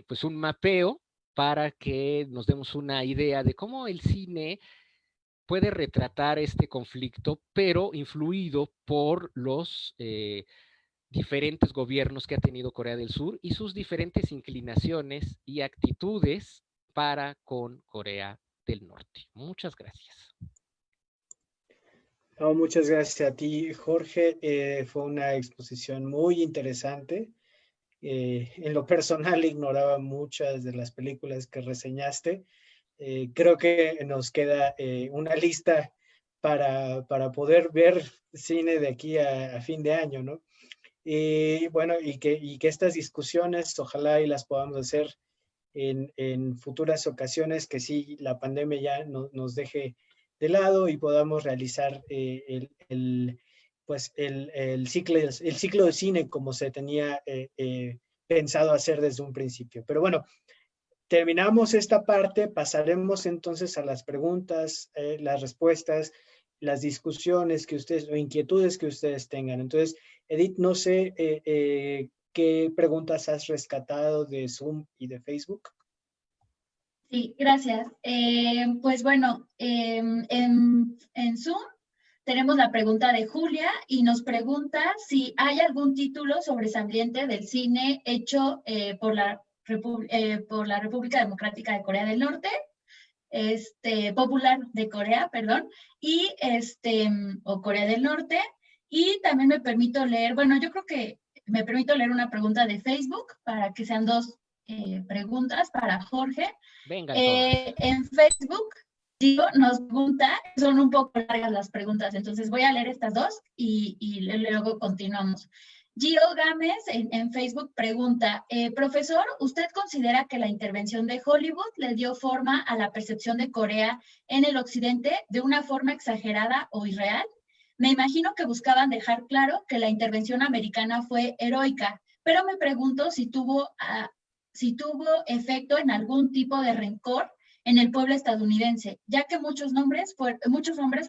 pues un mapeo para que nos demos una idea de cómo el cine puede retratar este conflicto, pero influido por los diferentes gobiernos que ha tenido Corea del Sur y sus diferentes inclinaciones y actitudes para con Corea del Norte. Muchas gracias. No, muchas gracias a ti, Jorge. Fue una exposición muy interesante. en lo personal ignoraba muchas de las películas que reseñaste. Creo que nos queda una lista para poder ver cine de aquí a fin de año, ¿no? Y bueno, y que estas discusiones ojalá y las podamos hacer en futuras ocasiones, que sí, la pandemia ya nos deje de lado y podamos realizar pues el ciclo de cine como se tenía pensado hacer desde un principio. Pero bueno, terminamos esta parte, pasaremos entonces a las preguntas, las respuestas, las discusiones que ustedes, o inquietudes que ustedes tengan. Entonces, Edith, no sé qué preguntas has rescatado de Zoom y de Facebook. Sí, gracias. Pues bueno, en Zoom tenemos la pregunta de Julia y nos pregunta si hay algún título sobresaliente del cine hecho por la República Democrática de Corea del Norte, popular de Corea, perdón, y o Corea del Norte. Y también me permito leer, bueno, yo creo que me permito leer una pregunta de Facebook para que sean dos preguntas para Jorge. Vengan todas. En Facebook, Gio nos pregunta, son un poco largas las preguntas, entonces voy a leer estas dos y luego continuamos. Gio Gámez en Facebook pregunta, profesor, ¿usted considera que la intervención de Hollywood le dio forma a la percepción de Corea en el occidente de una forma exagerada o irreal? Me imagino que buscaban dejar claro que la intervención americana fue heroica, pero me pregunto si tuvo efecto en algún tipo de rencor en el pueblo estadounidense, ya que muchos hombres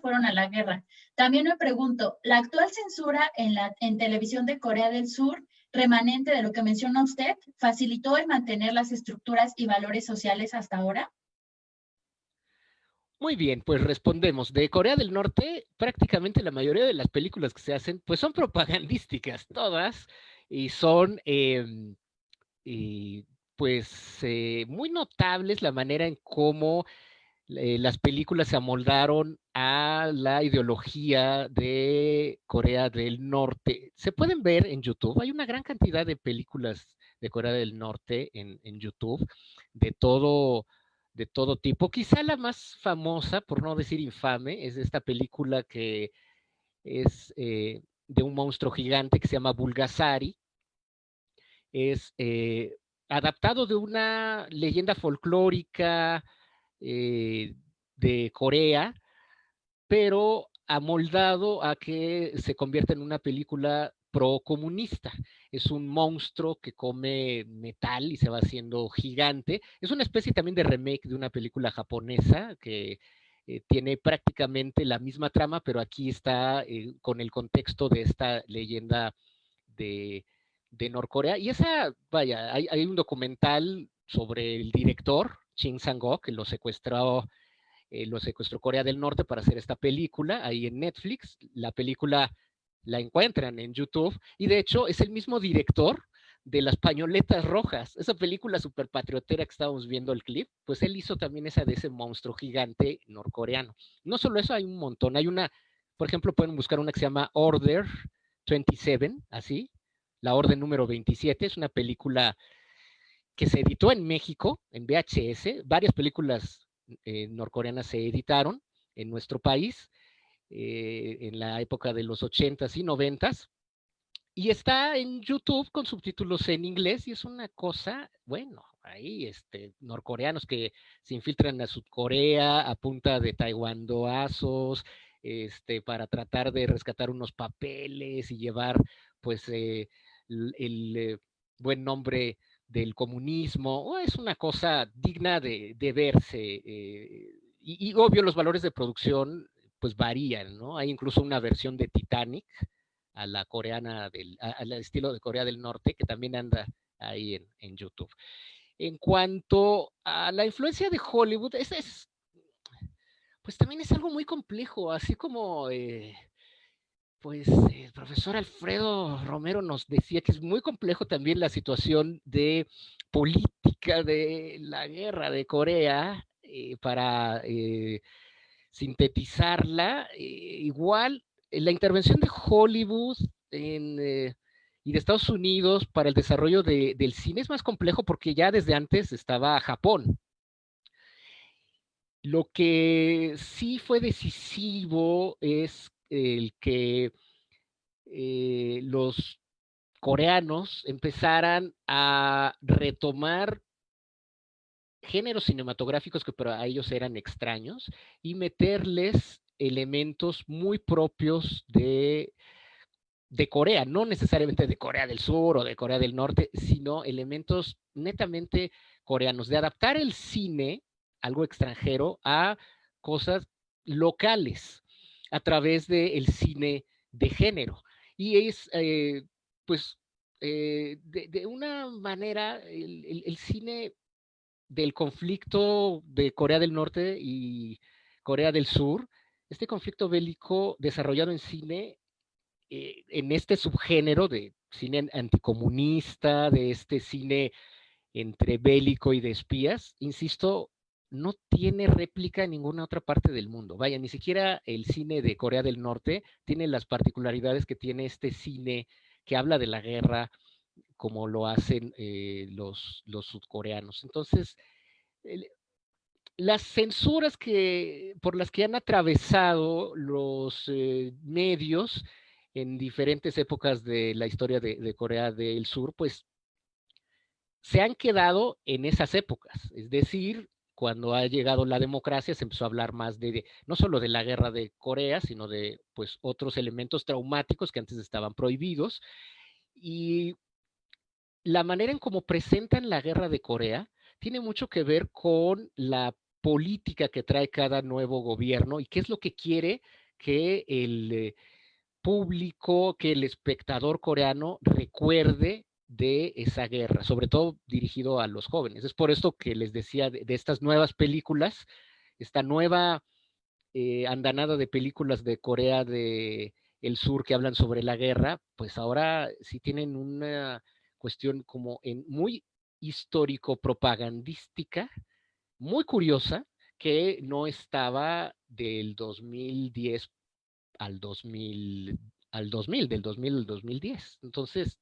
fueron a la guerra. También me pregunto, ¿la actual censura en televisión de Corea del Sur, remanente de lo que menciona usted, facilitó el mantener las estructuras y valores sociales hasta ahora? Muy bien, pues respondemos. De Corea del Norte, prácticamente la mayoría de las películas que se hacen, pues son propagandísticas, todas, y son, pues, muy notables la manera en cómo las películas se amoldaron a la ideología de Corea del Norte. Se pueden ver en YouTube, hay una gran cantidad de películas de Corea del Norte en YouTube, de todo tipo. Quizá la más famosa, por no decir infame, es esta película que es de un monstruo gigante que se llama Bulgasari. Es adaptado de una leyenda folclórica de Corea, pero amoldado a que se convierta en una película pro-comunista. Es un monstruo que come metal y se va haciendo gigante. Es una especie también de remake de una película japonesa que tiene prácticamente la misma trama, pero aquí está con el contexto de esta leyenda de Norcorea. Y esa, vaya, hay un documental sobre el director, Shin Sang-ok, que lo secuestró Corea del Norte para hacer esta película ahí en Netflix. La película la encuentran en YouTube y de hecho es el mismo director de Las Pañoletas Rojas, esa película super patriotera que estábamos viendo el clip, pues él hizo también esa de ese monstruo gigante norcoreano. No solo eso, hay un montón. Hay una, por ejemplo, pueden buscar una que se llama Order 27, así, la orden número 27, es una película que se editó en México, en VHS, varias películas norcoreanas se editaron en nuestro país en la época de los 80s y 90s, y está en YouTube con subtítulos en inglés y es una cosa, bueno, ahí norcoreanos que se infiltran a Sudcorea a punta de taiwandoazos, para tratar de rescatar unos papeles y llevar pues el buen nombre del comunismo. Oh, es una cosa digna de verse y obvio los valores de producción pues varían, ¿no? Hay incluso una versión de Titanic a la coreana, al estilo de Corea del Norte, que también anda ahí en YouTube. En cuanto a la influencia de Hollywood, pues también es algo muy complejo, así como pues el profesor Alfredo Romero nos decía que es muy complejo también la situación de política de la guerra de Corea para sintetizarla. Igual, la intervención de Hollywood y de Estados Unidos para el desarrollo del cine es más complejo porque ya desde antes estaba Japón. Lo que sí fue decisivo es el que los coreanos empezaran a retomar géneros cinematográficos que para ellos eran extraños y meterles elementos muy propios de Corea, no necesariamente de Corea del Sur o de Corea del Norte, sino elementos netamente coreanos, de adaptar el cine, algo extranjero, a cosas locales a través del cine de género. Y es, pues, de una manera, el cine del conflicto de Corea del Norte y Corea del Sur, este conflicto bélico desarrollado en cine, en este subgénero de cine anticomunista, de este cine entre bélico y de espías, insisto, no tiene réplica en ninguna otra parte del mundo. Vaya, ni siquiera el cine de Corea del Norte tiene las particularidades que tiene este cine que habla de la guerra, como lo hacen los sudcoreanos. Entonces, las censuras por las que han atravesado los medios en diferentes épocas de la historia de Corea del Sur, pues se han quedado en esas épocas. Es decir, cuando ha llegado la democracia se empezó a hablar más no solo de la guerra de Corea, sino de pues otros elementos traumáticos que antes estaban prohibidos. Y la manera en cómo presentan la guerra de Corea tiene mucho que ver con la política que trae cada nuevo gobierno y qué es lo que quiere que el público, que el espectador coreano recuerde de esa guerra, sobre todo dirigido a los jóvenes. Es por esto que les decía de estas nuevas películas, esta nueva andanada de películas de Corea del Sur que hablan sobre la guerra, pues ahora sí tienen una cuestión como muy histórico-propagandística, muy curiosa, que no estaba del 2010 al 2000, del 2000 al 2010. Entonces,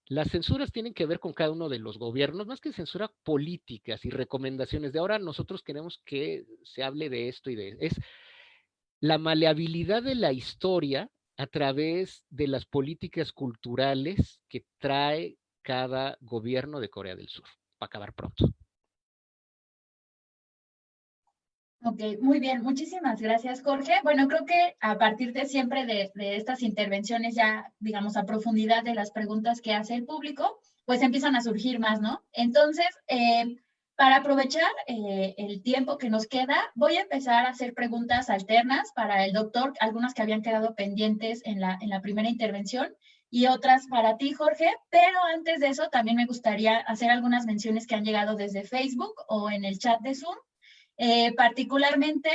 las censuras tienen que ver con cada uno de los gobiernos, más que censura, políticas y recomendaciones de ahora nosotros queremos que se hable de esto y de es la maleabilidad de la historia a través de las políticas culturales que trae cada gobierno de Corea del Sur, para acabar pronto. Ok, muy bien, muchísimas gracias, Jorge. Bueno, creo que a partir de siempre de estas intervenciones ya, digamos, a profundidad de las preguntas que hace el público, pues empiezan a surgir más, ¿no? Entonces, para aprovechar el tiempo que nos queda, voy a empezar a hacer preguntas alternas para el doctor, algunas que habían quedado pendientes en la primera intervención y otras para ti, Jorge, pero antes de eso también me gustaría hacer algunas menciones que han llegado desde Facebook o en el chat de Zoom. Particularmente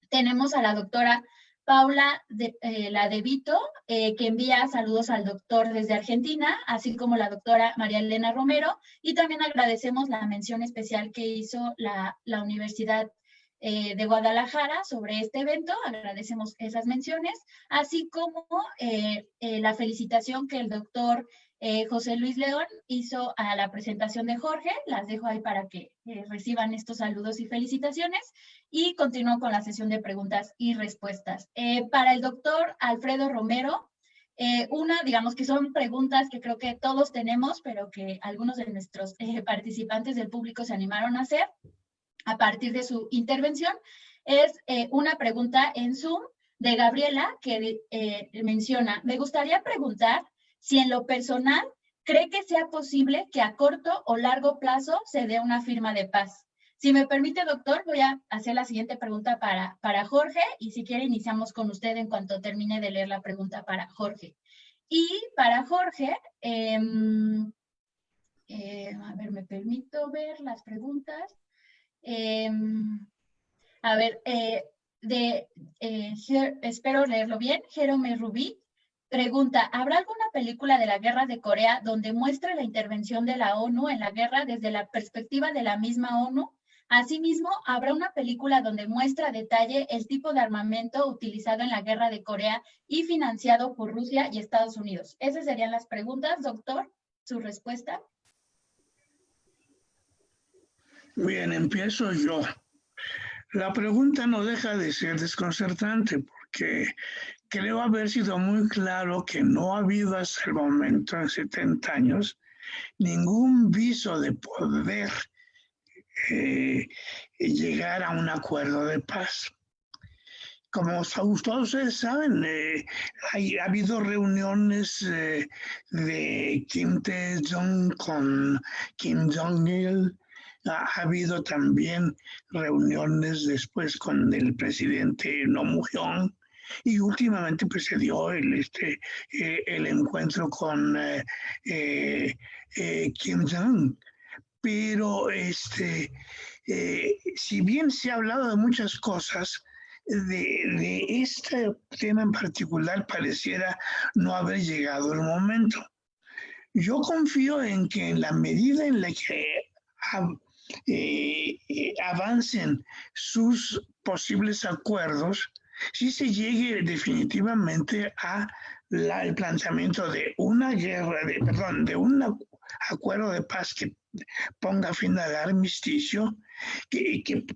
tenemos a la doctora Paula Ladevito, que envía saludos al doctor desde Argentina, así como la doctora María Elena Romero, y también agradecemos la mención especial que hizo la Universidad de Guadalajara sobre este evento, agradecemos esas menciones, así como la felicitación que el doctor José Luis León hizo a la presentación de Jorge. Las dejo ahí para que reciban estos saludos y felicitaciones y continúo con la sesión de preguntas y respuestas. Para el doctor Alfredo Romero, digamos que son preguntas que creo que todos tenemos, pero que algunos de nuestros participantes del público se animaron a hacer a partir de su intervención. Es una pregunta en Zoom de Gabriela que menciona, me gustaría preguntar si en lo personal cree que sea posible que a corto o largo plazo se dé una firma de paz. Si me permite, doctor, voy a hacer la siguiente pregunta para Jorge y si quiere iniciamos con usted en cuanto termine de leer la pregunta para Jorge. Y para Jorge, a ver, me permito ver las preguntas. A ver, espero leerlo bien. Jerome Rubí pregunta, ¿habrá alguna película de la guerra de Corea donde muestre la intervención de la ONU en la guerra desde la perspectiva de la misma ONU? Asimismo, habrá una película donde muestra a detalle el tipo de armamento utilizado en la guerra de Corea y financiado por Rusia y Estados Unidos. Esas serían las preguntas, doctor. ¿Su respuesta? Bien, empiezo yo. La pregunta no deja de ser desconcertante porque creo haber sido muy claro que no ha habido hasta el momento, en 70 años, ningún viso de poder llegar a un acuerdo de paz. Como todos ustedes saben, ha habido reuniones de Kim Dae-jung con Kim Jong-il. Ha habido también reuniones después con el presidente No Mu-hyung. Y últimamente pues, se dio el encuentro con Kim Jong. Pero si bien se ha hablado de muchas cosas, de este tema en particular pareciera no haber llegado el momento. Yo confío en que en la medida en la que avancen sus posibles acuerdos, si se llegue definitivamente a el planteamiento de una guerra, de un acuerdo de paz que ponga fin al armisticio,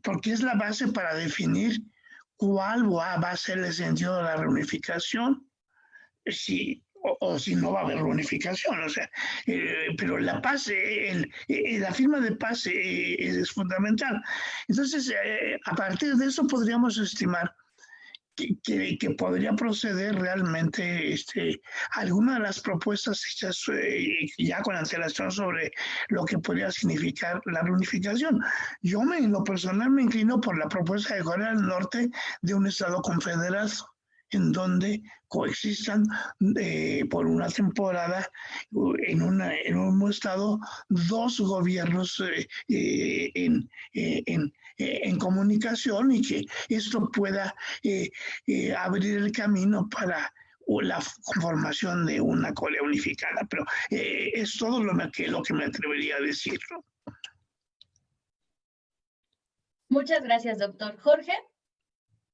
porque es la base para definir cuál va a ser el sentido de la reunificación, o si no va a haber reunificación, o sea, pero la paz, la firma de paz es fundamental. Entonces, a partir de eso podríamos estimar que podría proceder realmente alguna de las propuestas hechas ya con antelación sobre lo que podría significar la reunificación. Yo en lo personal me inclino por la propuesta de Corea del Norte de un Estado confederado en donde coexistan por una temporada en un estado dos gobiernos en comunicación, y que esto pueda abrir el camino para la conformación de una Corea unificada. Pero es todo lo que me atrevería a decir, ¿no? Muchas gracias, doctor. Jorge.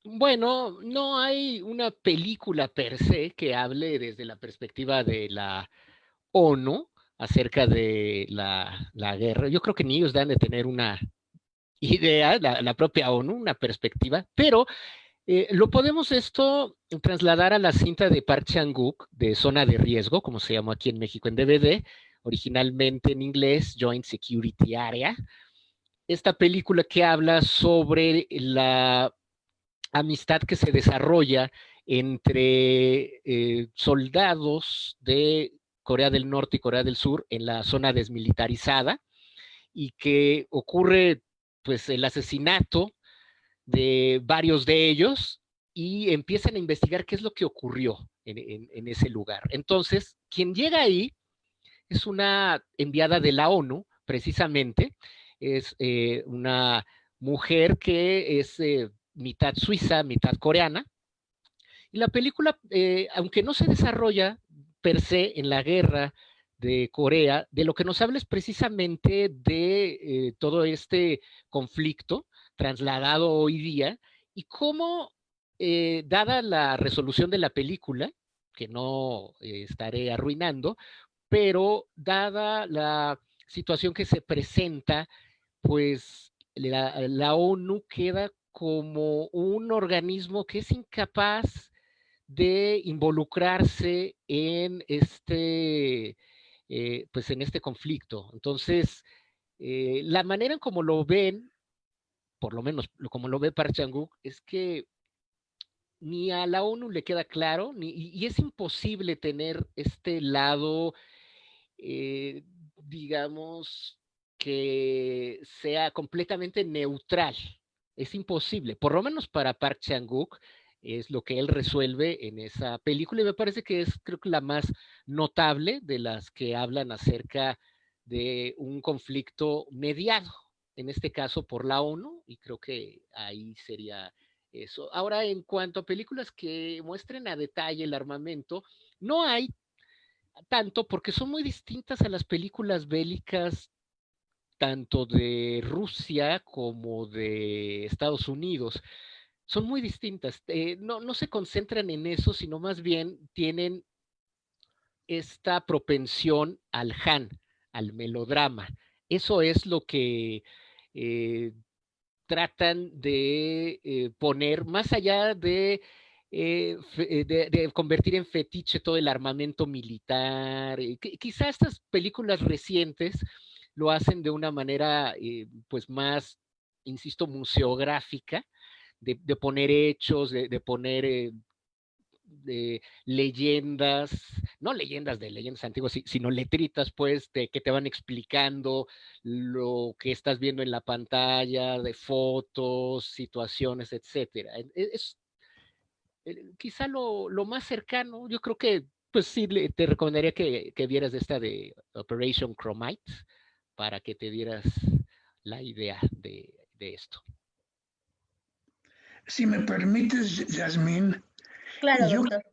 Bueno, no hay una película per se que hable desde la perspectiva de la ONU acerca de la guerra. Yo creo que ni ellos dan de tener una idea, la propia ONU, una perspectiva, pero lo podemos esto trasladar a la cinta de Park Chan-wook de Zona de Riesgo, como se llamó aquí en México en DVD, originalmente en inglés, Joint Security Area. Esta película que habla sobre la amistad que se desarrolla entre soldados de Corea del Norte y Corea del Sur en la zona desmilitarizada, y que ocurre pues el asesinato de varios de ellos y empiezan a investigar qué es lo que ocurrió en ese lugar. Entonces, quien llega ahí es una enviada de la ONU, precisamente, es una mujer que es mitad suiza, mitad coreana, y la película, aunque no se desarrolla per se en la guerra de Corea, de lo que nos habla es precisamente de todo este conflicto trasladado hoy día, y cómo, dada la resolución de la película, que no estaré arruinando, pero dada la situación que se presenta, pues la ONU queda como un organismo que es incapaz de involucrarse en pues en este conflicto. Entonces, la manera en como lo ven, por lo menos como lo ve Park Chan-wook, es que ni a la ONU le queda claro, y es imposible tener este lado, digamos, que sea completamente neutral. Es imposible, por lo menos para Park Chan-wook, es lo que él resuelve en esa película, y me parece que es, creo que la más notable de las que hablan acerca de un conflicto mediado, en este caso por la ONU, y creo que ahí sería eso. Ahora, en cuanto a películas que muestren a detalle el armamento, no hay tanto, porque son muy distintas a las películas bélicas tanto de Rusia como de Estados Unidos. Son muy distintas. No se concentran en eso, sino más bien tienen esta propensión al al melodrama. Eso es lo que tratan de poner, más allá de convertir en fetiche todo el armamento militar. Quizá estas películas recientes lo hacen de una manera pues más, insisto, museográfica, de poner hechos, de poner de leyendas, no leyendas de leyendas antiguas, sino letritas, pues, que te van explicando lo que estás viendo en la pantalla, de fotos, situaciones, etcétera. Quizá lo más cercano, yo creo que, pues sí, te recomendaría que vieras esta de Operation Chromite para que te dieras la idea de esto. Si me permites, Yasmín, claro, yo doctor.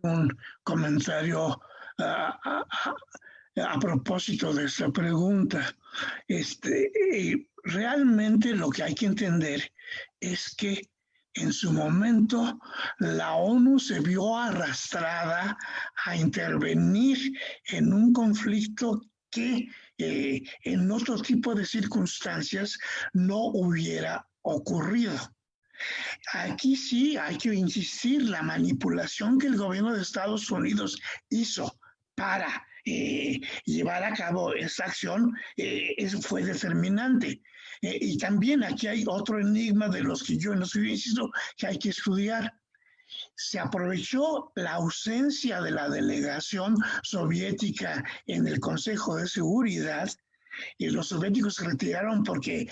Un comentario a propósito de esta pregunta. Realmente lo que hay que entender es que en su momento la ONU se vio arrastrada a intervenir en un conflicto que en otro tipo de circunstancias no hubiera ocurrido. Aquí sí hay que insistir, la manipulación que el gobierno de Estados Unidos hizo para llevar a cabo esta acción fue determinante. Y también aquí hay otro enigma de los que yo no estoy insisto que hay que estudiar. Se aprovechó la ausencia de la delegación soviética en el Consejo de Seguridad y los soviéticos se retiraron porque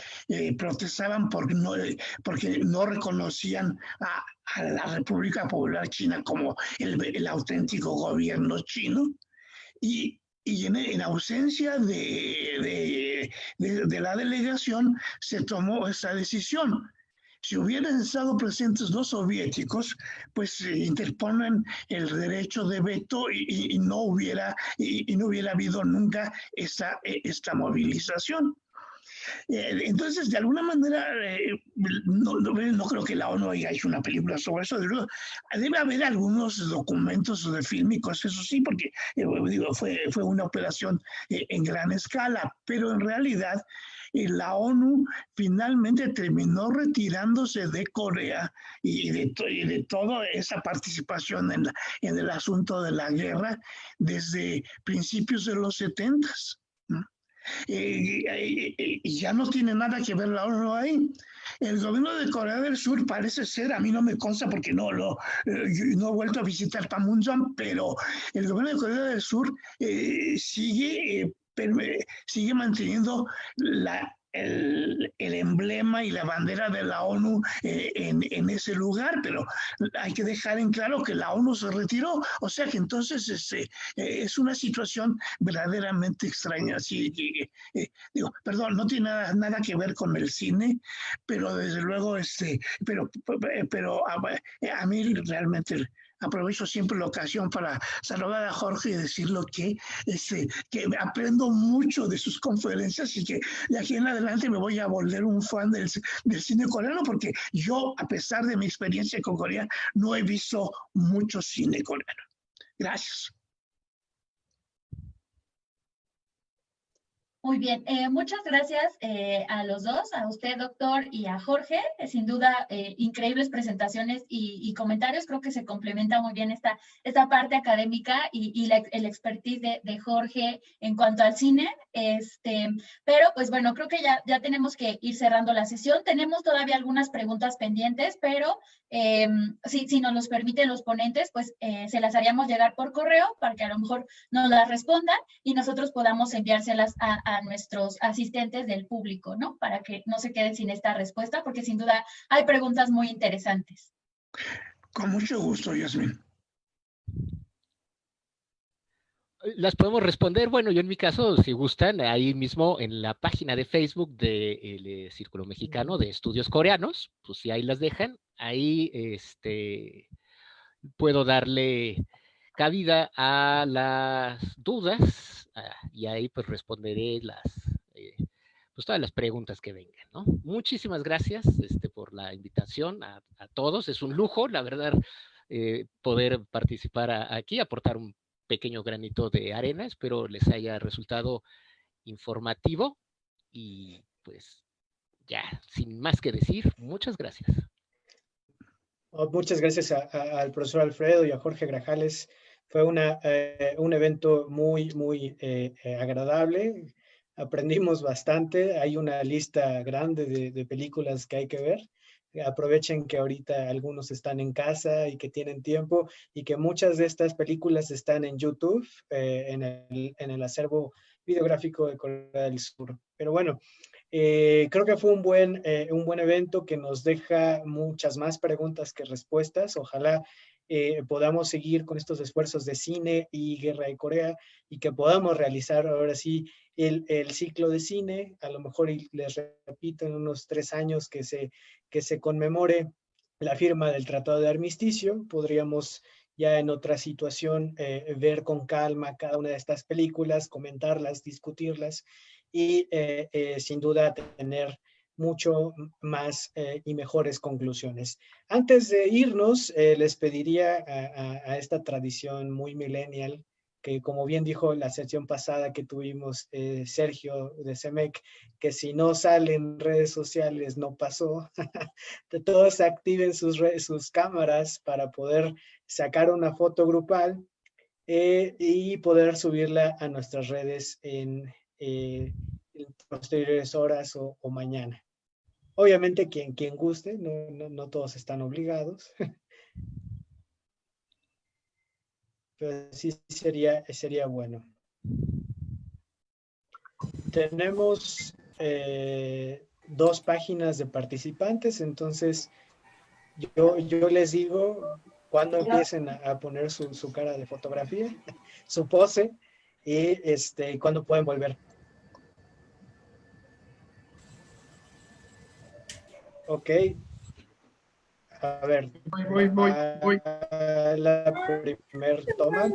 protestaban porque no reconocían a la República Popular China como el auténtico gobierno chino. Y en ausencia de la delegación se tomó esta decisión. Si hubieran estado presentes los soviéticos, pues interponen el derecho de veto y no hubiera habido nunca esta movilización. Entonces, de alguna manera, no creo que la ONU haya hecho una película sobre eso. Debe haber algunos documentos de fílmicos, eso sí, porque fue una operación en gran escala, pero en realidad la ONU finalmente terminó retirándose de Corea y de toda esa participación en el asunto de la guerra desde principios de los 70s. Y ya no tiene nada que ver la ONU ahí. El gobierno de Corea del Sur parece ser, a mí no me consta porque no he vuelto a visitar Panmunjom, pero el gobierno de Corea del Sur sigue manteniendo el emblema y la bandera de la ONU en ese lugar, pero hay que dejar en claro que la ONU se retiró, o sea que entonces es una situación verdaderamente extraña. Así, perdón, no tiene nada que ver con el cine, pero desde luego, pero a mí realmente aprovecho siempre la ocasión para saludar a Jorge y decirle que aprendo mucho de sus conferencias y que de aquí en adelante me voy a volver un fan del cine coreano, porque yo, a pesar de mi experiencia con Corea, no he visto mucho cine coreano. Gracias. Muy bien, muchas gracias a los dos, a usted, doctor, y a Jorge. Sin duda, increíbles presentaciones y comentarios. Creo que se complementa muy bien esta parte académica y el expertise de Jorge en cuanto al cine. Pero, pues bueno, creo que ya tenemos que ir cerrando la sesión. Tenemos todavía algunas preguntas pendientes, pero si nos los permiten los ponentes, pues se las haríamos llegar por correo para que a lo mejor nos las respondan y nosotros podamos enviárselas a nuestros asistentes del público, ¿no? Para que no se queden sin esta respuesta, porque sin duda hay preguntas muy interesantes. Con mucho gusto, Yasmín. Las podemos responder, bueno, yo en mi caso, si gustan, ahí mismo en la página de Facebook del Círculo Mexicano de Estudios Coreanos, pues si ahí las dejan, ahí puedo darle cabida a las dudas y ahí pues responderé pues todas las preguntas que vengan, ¿no? Muchísimas gracias por la invitación a todos. Es un lujo, la verdad, poder participar aquí, aportar un pequeño granito de arena. Espero les haya resultado informativo y pues ya, sin más que decir, muchas gracias. Muchas gracias al profesor Alfredo y a Jorge Grajales. Fue un evento muy agradable. Aprendimos bastante. Hay una lista grande de películas que hay que ver. Aprovechen que ahorita algunos están en casa y que tienen tiempo y que muchas de estas películas están en YouTube, en el acervo videográfico de Corea del Sur. Pero bueno, creo que fue un buen evento que nos deja muchas más preguntas que respuestas. Ojalá podamos seguir con estos esfuerzos de cine y Guerra de Corea y que podamos realizar ahora sí el ciclo de cine. A lo mejor, y les repito, en unos 3 años que se conmemore la firma del Tratado de Armisticio, podríamos ya en otra situación ver con calma cada una de estas películas, comentarlas, discutirlas y sin duda tener mucho más y mejores conclusiones. Antes de irnos, les pediría a esta tradición muy millennial, que como bien dijo la sesión pasada que tuvimos Sergio de CEMEC, que si no sale en redes sociales no pasó, que todos activen sus cámaras para poder sacar una foto grupal y poder subirla a nuestras redes en posteriores horas o mañana. Obviamente quien guste, no todos están obligados, pero sí sería bueno. Tenemos 2 páginas de participantes, entonces yo les digo cuando empiecen a poner su cara de fotografía, su pose, y cuando pueden volver. Ok. A ver. Voy. La primer toma.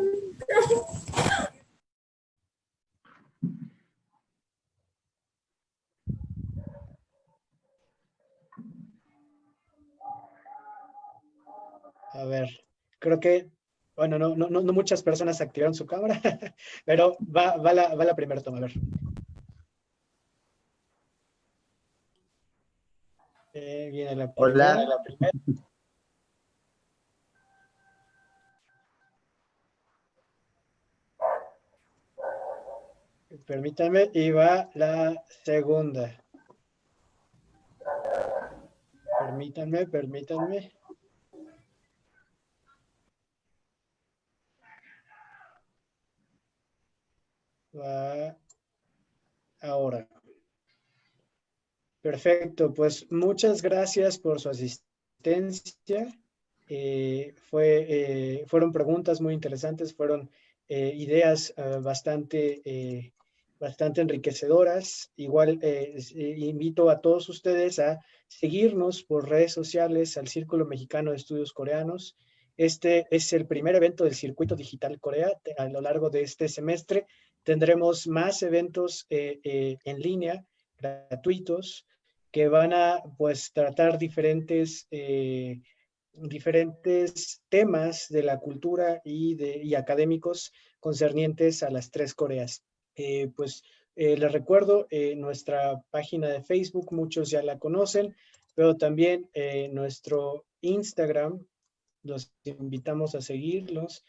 A ver, creo que, bueno, no muchas personas activaron su cámara, pero va la primera toma, a ver. Viene la primera. Hola. Permítanme, y va la segunda. Permítanme. Va ahora. Perfecto, pues muchas gracias por su asistencia. Fueron preguntas muy interesantes, fueron ideas bastante enriquecedoras. Igual invito a todos ustedes a seguirnos por redes sociales al Círculo Mexicano de Estudios Coreanos. Este es el primer evento del Circuito Digital Corea. A lo largo de este semestre tendremos más eventos en línea, gratuitos, que van a pues tratar diferentes temas de la cultura y académicos concernientes a las 3 Coreas. Les recuerdo nuestra página de Facebook, muchos ya la conocen, pero también nuestro Instagram, los invitamos a seguirlos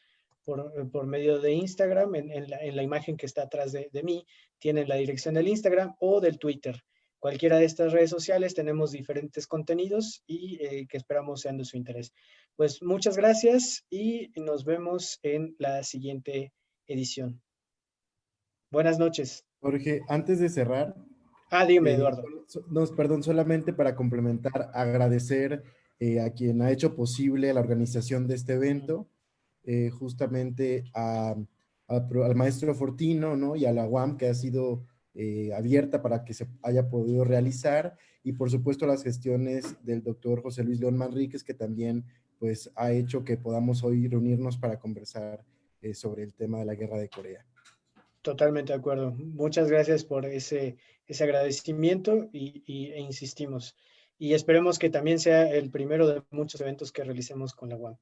por medio de Instagram. En la imagen que está atrás de mí tienen la dirección del Instagram o del Twitter. Cualquiera de estas redes sociales tenemos diferentes contenidos y que esperamos sean de su interés. Pues muchas gracias y nos vemos en la siguiente edición. Buenas noches. Jorge, antes de cerrar. Dime, Eduardo. Perdón, solamente para complementar, agradecer a quien ha hecho posible la organización de este evento, justamente al maestro Fortino, ¿no? Y a la UAM, que ha sido abierta para que se haya podido realizar, y por supuesto las gestiones del doctor José Luis León Manríquez, que también pues ha hecho que podamos hoy reunirnos para conversar sobre el tema de la Guerra de Corea. Totalmente de acuerdo. Muchas gracias por ese agradecimiento e insistimos. Y esperemos que también sea el primero de muchos eventos que realicemos con la UAM.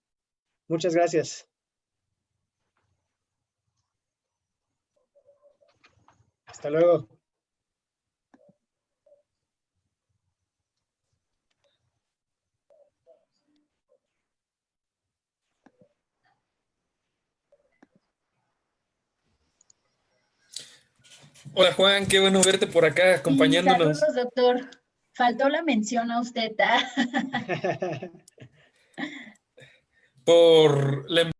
Muchas gracias. Hasta luego. Hola Juan, qué bueno verte por acá Sí, acompañándonos. saludos, doctor. Faltó la mención a usted. Por la